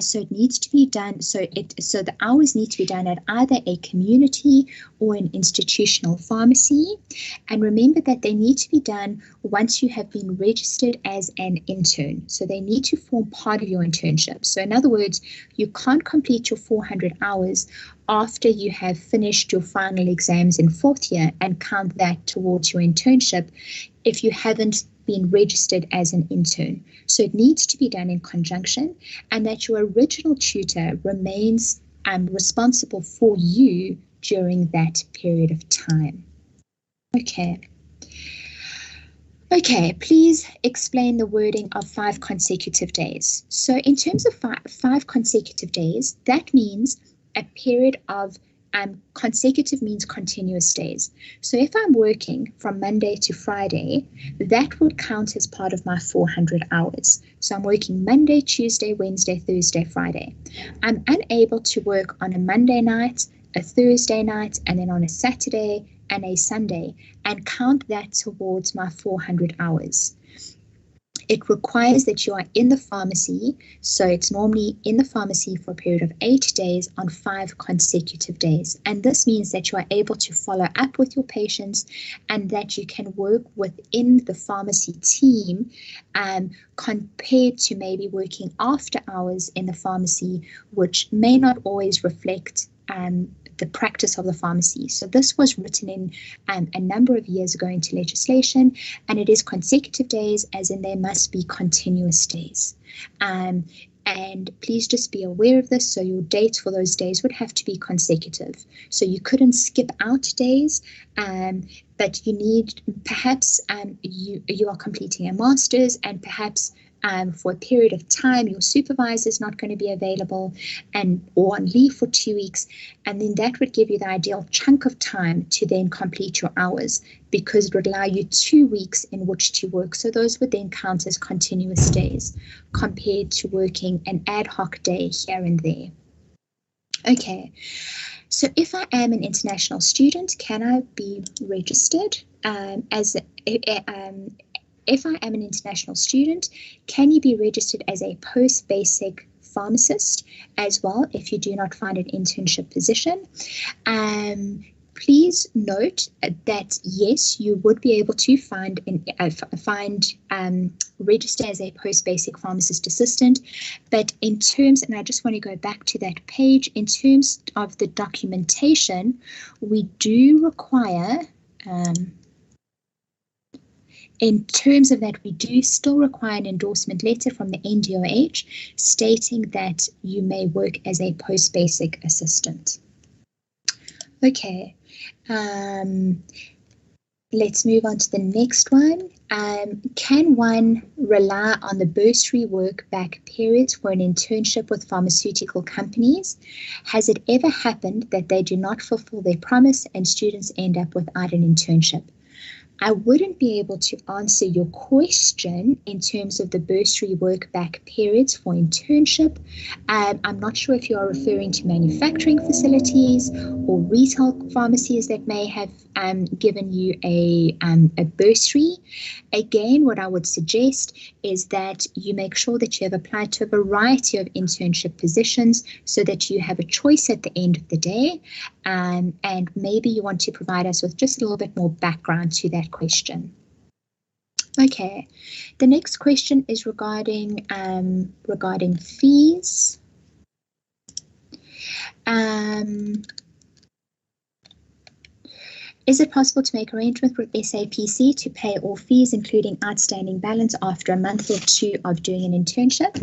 So it needs to be done. So the hours need to be done at either a community or an institutional pharmacy. And remember that they need to be done once you have been registered as an intern. So they need to form part of your internship. So in other words, you can't complete your 400 hours after you have finished your final exams in 4th year and count that towards your internship if you haven't been registered as an intern. So it needs to be done in conjunction, and that your original tutor remains responsible for you during that period of time. Okay. Okay, please explain the wording of 5 consecutive days. So in terms of five consecutive days, that means a period of consecutive means continuous days. So if I'm working from Monday to Friday, that would count as part of my 400 hours. So I'm working Monday, Tuesday, Wednesday, Thursday, Friday. I'm unable to work on a Monday night, a Thursday night, and then on a Saturday and a Sunday, and count that towards my 400 hours. It requires that you are in the pharmacy, so it's normally in the pharmacy for a period of 8 days on 5 consecutive days. And this means that you are able to follow up with your patients and that you can work within the pharmacy team compared to maybe working after hours in the pharmacy, which may not always reflect the practice of the pharmacy. So this was written in a number of years ago into legislation, and it is consecutive days, as in there must be continuous days. And please just be aware of this. So your dates for those days would have to be consecutive. So you couldn't skip out days, but you need perhaps you are completing a master's, and perhaps for a period of time your supervisor is not going to be available or on leave for 2 weeks, and then that would give you the ideal chunk of time to then complete your hours, because it would allow you 2 weeks in which to work. So those would then count as continuous days compared to working an ad hoc day here and there. Okay, so if I am an international student, can I be registered if I am an international student, can you be registered as a post-basic pharmacist as well if you do not find an internship position? Please note that yes, you would be able to register as a post-basic pharmacist assistant, but in terms, and I just want to go back to that page, in terms of the documentation, we do require, in terms of that, we do still require an endorsement letter from the NDOH stating that you may work as a post-basic assistant. Okay, let's move on to the next one. Can one rely on the bursary work back periods for an internship with pharmaceutical companies? Has it ever happened that they do not fulfill their promise and students end up without an internship? I wouldn't be able to answer your question in terms of the bursary work back periods for internship. I'm not sure if you are referring to manufacturing facilities or retail pharmacies that may have given you a bursary. Again, what I would suggest is that you make sure that you have applied to a variety of internship positions so that you have a choice at the end of the day. And maybe you want to provide us with just a little bit more background to that question. Okay, the next question is regarding fees. Is it possible to make arrangements with SAPC to pay all fees, including outstanding balance, after a month or two of doing an internship?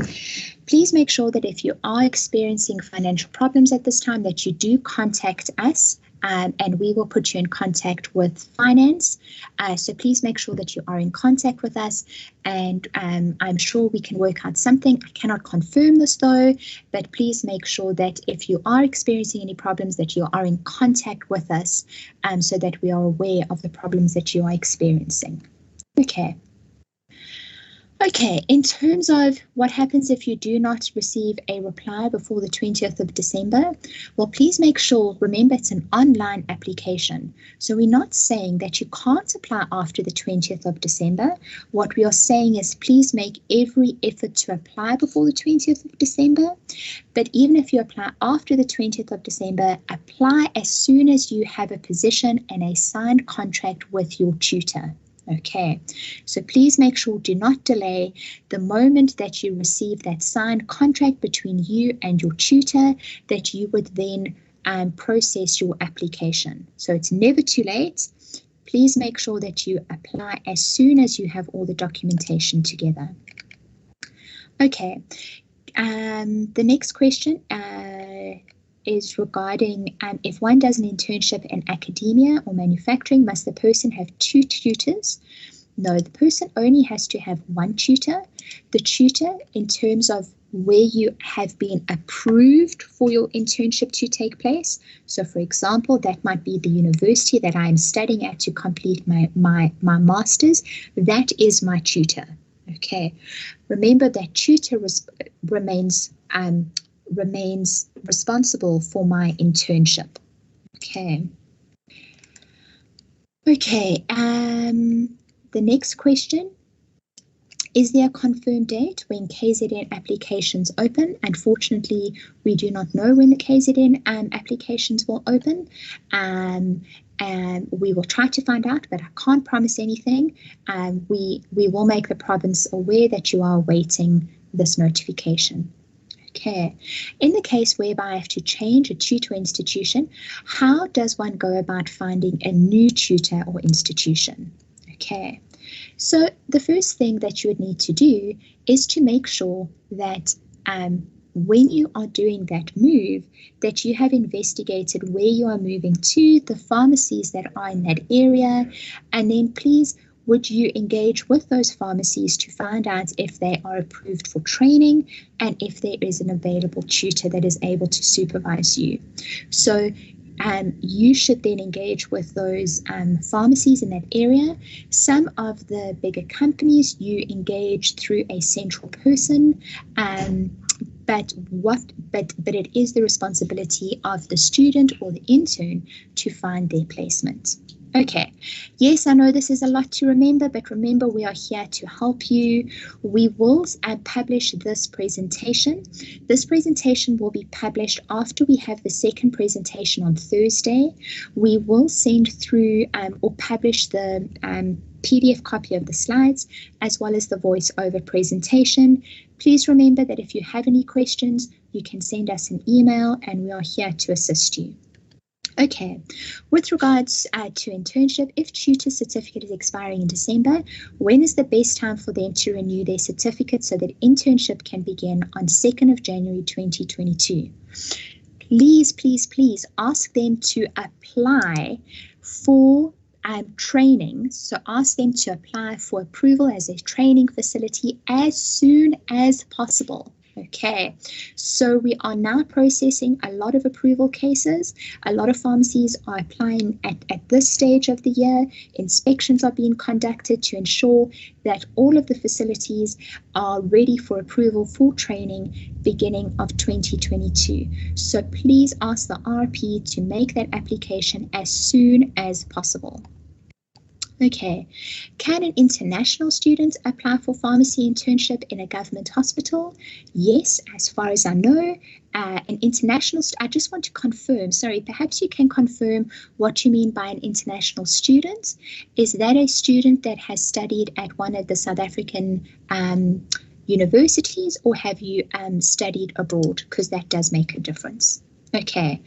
Please make sure that if you are experiencing financial problems at this time, that you do contact us. And we will put you in contact with finance. So please make sure that you are in contact with us, and I'm sure we can work out something. I cannot confirm this though, but please make sure that if you are experiencing any problems, that you are in contact with us, so that we are aware of the problems that you are experiencing. Okay, in terms of what happens if you do not receive a reply before the 20th of December, well, please make sure, remember, it's an online application. So we're not saying that you can't apply after the 20th of December. What we are saying is please make every effort to apply before the 20th of December. But even if you apply after the 20th of December, apply as soon as you have a position and a signed contract with your tutor. Okay, so please make sure, do not delay. The moment that you receive that signed contract between you and your tutor, that you would then process your application. So it's never too late. Please make sure that you apply as soon as you have all the documentation together. Okay, the next question is regarding if one does an internship in academia or manufacturing, must the person have two tutors? No, the person only has to have one tutor. The tutor, in terms of where you have been approved for your internship to take place. So for example, that might be the university that I am studying at to complete my master's. That is my tutor. Okay, remember that tutor remains responsible for my internship. Okay, the next question, is there a confirmed date when KZN applications open? Unfortunately, we do not know when the KZN applications will open. And we will try to find out, but I can't promise anything. We will make the province aware that you are awaiting this notification. Okay, in the case whereby I have to change a tutor institution, how does one go about finding a new tutor or institution? Okay, so the first thing that you would need to do is to make sure that when you are doing that move, that you have investigated where you are moving to, the pharmacies that are in that area, and then please would you engage with those pharmacies to find out if they are approved for training and if there is an available tutor that is able to supervise you. So you should then engage with those pharmacies in that area. Some of the bigger companies you engage through a central person, but it is the responsibility of the student or the intern to find their placement. Okay, yes, I know this is a lot to remember, but remember we are here to help you. We will publish this presentation. This presentation will be published after we have the second presentation on Thursday. We will send through or publish the PDF copy of the slides as well as the voice-over presentation. Please remember that if you have any questions, you can send us an email and we are here to assist you. Okay, with regards to internship, if tutor certificate is expiring in December, when is the best time for them to renew their certificate so that internship can begin on 2nd of January 2022? Please, please, please ask them to apply for training. So ask them to apply for approval as a training facility as soon as possible. Okay, so we are now processing a lot of approval cases. A lot of pharmacies are applying at this stage of the year. Inspections are being conducted to ensure that all of the facilities are ready for approval for training beginning of 2022. So please ask the RP to make that application as soon as possible. Okay, can an international student apply for pharmacy internship in a government hospital? Yes, as far as I know, an international, I just want to confirm, sorry, perhaps you can confirm what you mean by an international student. Is that a student that has studied at one of the South African universities, or have you studied abroad? Because that does make a difference. Okay,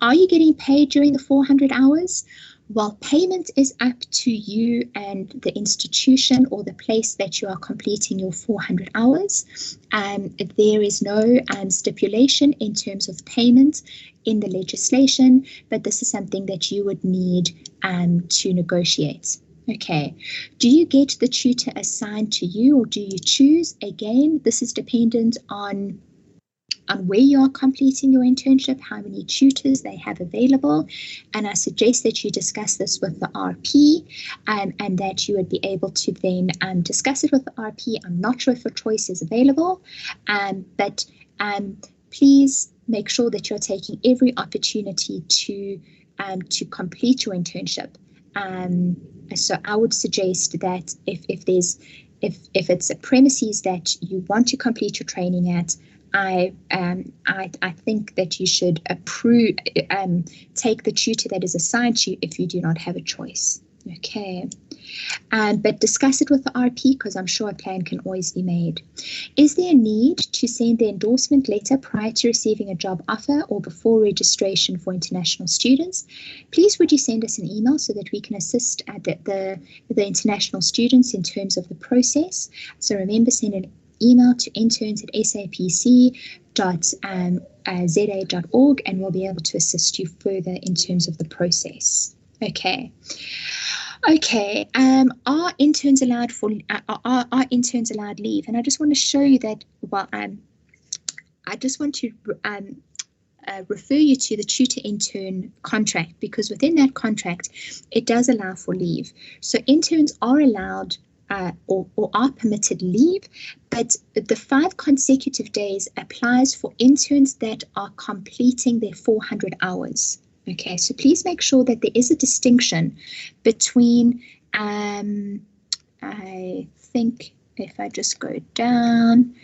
are you getting paid during the 400 hours? Well, payment is up to you and the institution or the place that you are completing your 400 hours. There is no stipulation in terms of payment in the legislation, but this is something that you would need to negotiate. Okay, do you get the tutor assigned to you or do you choose? Again, this is dependent on where you are completing your internship, how many tutors they have available, and I suggest that you discuss this with the RP and that you would be able to then discuss it with the RP. I'm not sure if a choice is available, but please make sure that you're taking every opportunity to complete your internship. So I would suggest that if it's a premises that you want to complete your training at, I think that you should take the tutor that is assigned to you if you do not have a choice. Okay, but discuss it with the RP because I'm sure a plan can always be made. Is there a need to send the endorsement letter prior to receiving a job offer or before registration for international students? Please would you send us an email so that we can assist the international students in terms of the process. So remember, send an email to interns@sapc.za.org and we'll be able to assist you further in terms of the process. Okay. Okay, are interns allowed leave? And I just want to show you that, well, I just want to refer you to the tutor intern contract, because within that contract, it does allow for leave. So interns are allowed or are permitted leave, but the 5 consecutive days applies for interns that are completing their 400 hours. Okay, so please make sure that there is a distinction between, I think if I just go down,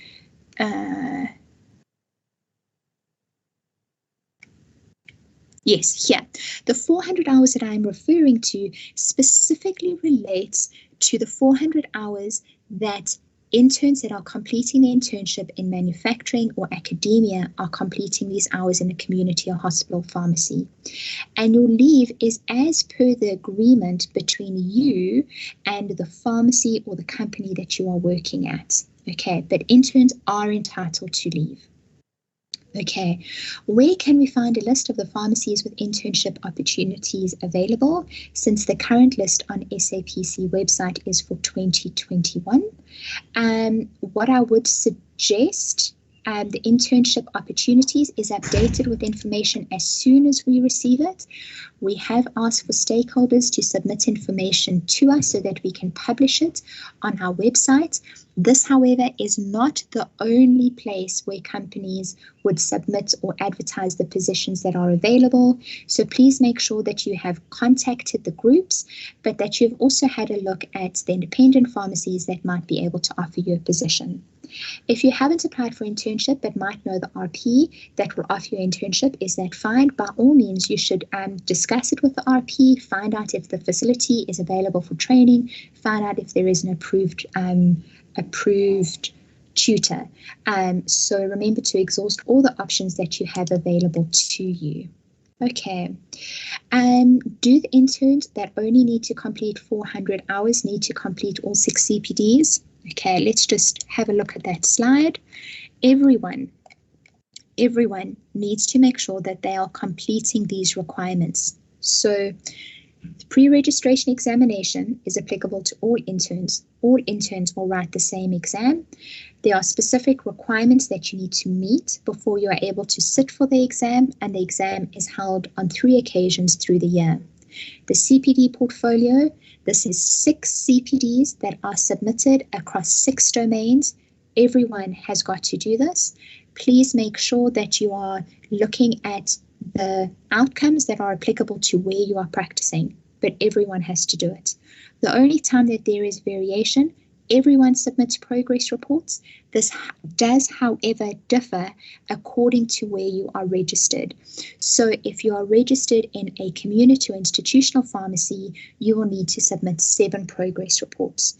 yes, here, the 400 hours that I'm referring to specifically relates to the 400 hours that interns that are completing their internship in manufacturing or academia are completing these hours in a community or hospital pharmacy. Annual leave is as per the agreement between you and the pharmacy or the company that you are working at. Okay, but interns are entitled to leave. Okay, where can we find a list of the pharmacies with internship opportunities available, since the current list on SAPC website is for 2021? What I would suggest The internship opportunities is updated with information as soon as we receive it. We have asked for stakeholders to submit information to us so that we can publish it on our website. This, however, is not the only place where companies would submit or advertise the positions that are available. So please make sure that you have contacted the groups, but that you've also had a look at the independent pharmacies that might be able to offer you a position. If you haven't applied for internship but might know the RP that will offer you internship, is that fine? By all means, you should discuss it with the RP, find out if the facility is available for training, find out if there is an approved tutor. So remember to exhaust all the options that you have available to you. Okay. Do the interns that only need to complete 400 hours need to complete all 6 CPDs? Okay, let's just have a look at that slide. Everyone needs to make sure that they are completing these requirements. So the pre-registration examination is applicable to all interns. All interns will write the same exam. There are specific requirements that you need to meet before you are able to sit for the exam, and the exam is held on 3 occasions through the year. The CPD portfolio, this is 6 CPDs that are submitted across 6 domains. Everyone has got to do this. Please make sure that you are looking at the outcomes that are applicable to where you are practicing, but everyone has to do it. The only time that there is variation, everyone submits progress reports. This does, however, differ according to where you are registered. So if you are registered in a community or institutional pharmacy, you will need to submit 7 progress reports.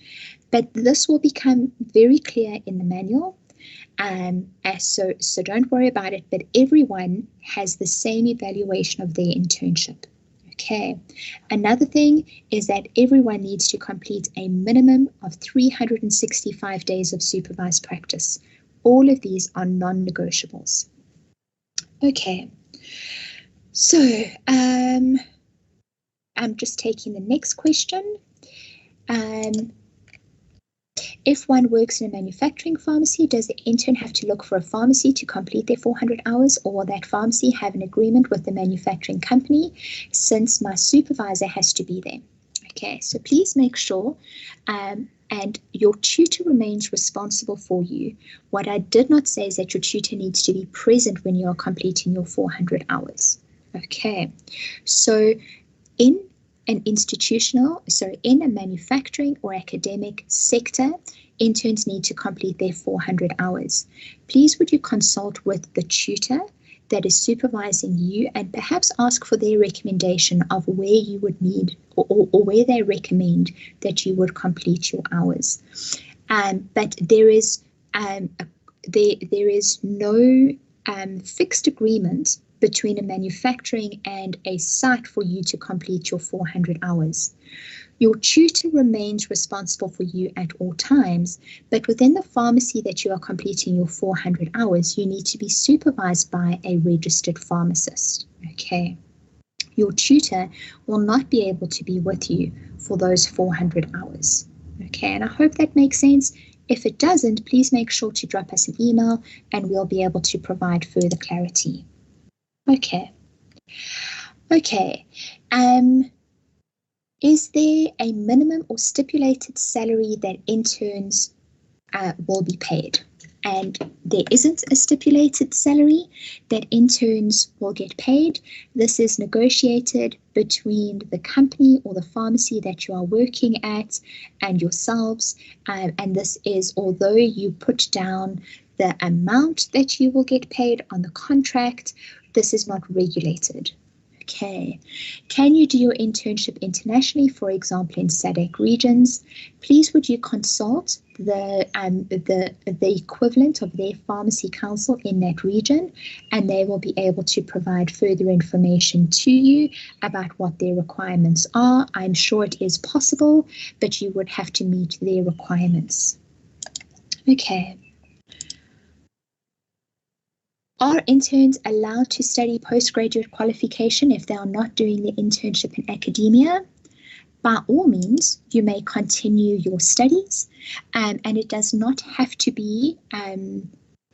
But this will become very clear in the manual. So don't worry about it, but everyone has the same evaluation of their internship. Okay. Another thing is that everyone needs to complete a minimum of 365 days of supervised practice. All of these are non-negotiables. Okay. So I'm just taking the next question. If one works in a manufacturing pharmacy, does the intern have to look for a pharmacy to complete their 400 hours, or will that pharmacy have an agreement with the manufacturing company, since my supervisor has to be there? Okay, so please make sure and your tutor remains responsible for you. What I did not say is that your tutor needs to be present when you are completing your 400 hours. Okay, so in a manufacturing or academic sector, interns need to complete their 400 hours. Please would you consult with the tutor that is supervising you and perhaps ask for their recommendation of where you would need or where they recommend that you would complete your hours. But there is no fixed agreement between a manufacturing and a site for you to complete your 400 hours. Your tutor remains responsible for you at all times, but within the pharmacy that you are completing your 400 hours, you need to be supervised by a registered pharmacist. Okay. Your tutor will not be able to be with you for those 400 hours. Okay, and I hope that makes sense. If it doesn't, please make sure to drop us an email and we'll be able to provide further clarity. Okay. Is there a minimum or stipulated salary that interns will be paid? And there isn't a stipulated salary that interns will get paid. This is negotiated between the company or the pharmacy that you are working at and yourselves. And this is, although you put down the amount that you will get paid on the contract, this is not regulated. Okay. Can you do your internship internationally, for example, in SADC regions? Please would you consult the equivalent of their pharmacy council in that region, and they will be able to provide further information to you about what their requirements are. I'm sure it is possible, but you would have to meet their requirements. Okay. Are interns allowed to study postgraduate qualification if they are not doing their internship in academia? By all means, you may continue your studies, and it does not have to be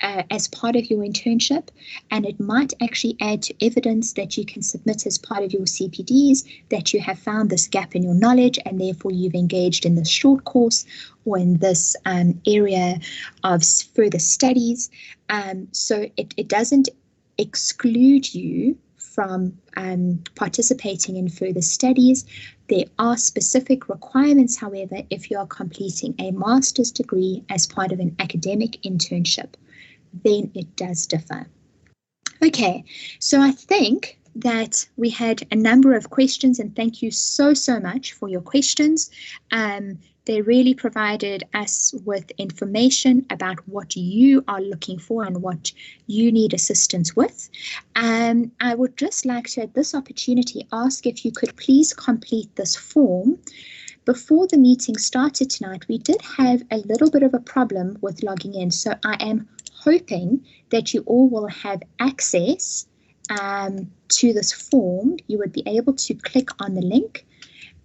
as part of your internship, and it might actually add to evidence that you can submit as part of your CPDs that you have found this gap in your knowledge and therefore you've engaged in this short course or in this area of further studies. So it doesn't exclude you from participating in further studies. There are specific requirements, however, if you are completing a master's degree as part of an academic internship, then it does differ. Okay, so I think that we had a number of questions, and thank you so much for your questions. They really provided us with information about what you are looking for and what you need assistance with. I would just like to, at this opportunity, ask if you could please complete this form. Before the meeting started tonight, we did have a little bit of a problem with logging in, so I am hoping that you all will have access to this form. You would be able to click on the link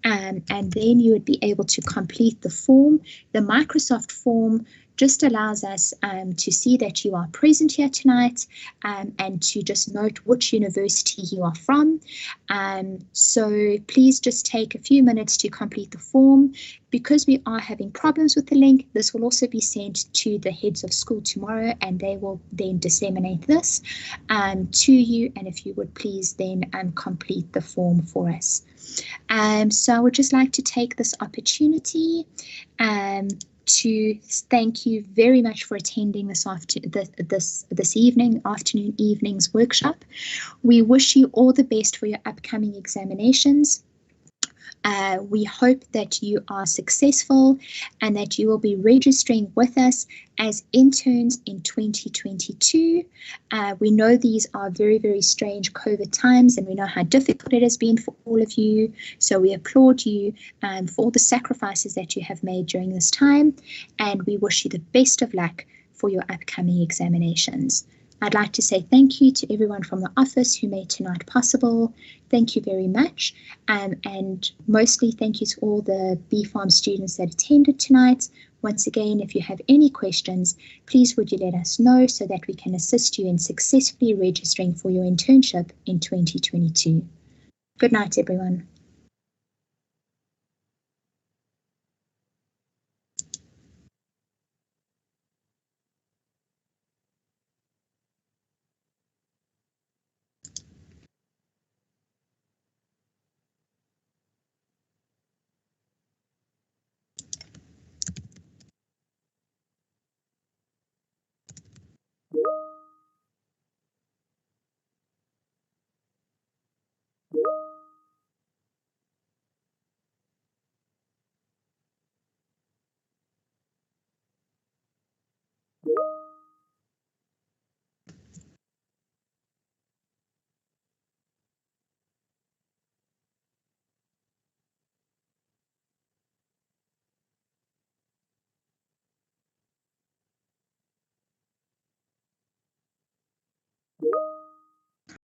and then you would be able to complete the form. The Microsoft form just allows us to see that you are present here tonight and to just note which university you are from. So please just take a few minutes to complete the form. Because we are having problems with the link, this will also be sent to the heads of school tomorrow, and they will then disseminate this to you. And if you would please then complete the form for us. So I would just like to take this opportunity to thank you very much for attending this evening's workshop. We wish you all the best for your upcoming examinations. We hope that you are successful and that you will be registering with us as interns in 2022. We know these are very, very strange COVID times, and we know how difficult it has been for all of you. So we applaud you for all the sacrifices that you have made during this time, and we wish you the best of luck for your upcoming examinations. I'd like to say thank you to everyone from the office who made tonight possible. Thank you very much. And mostly thank you to all the BPharm students that attended tonight. Once again, if you have any questions, please would you let us know so that we can assist you in successfully registering for your internship in 2022. Good night, everyone.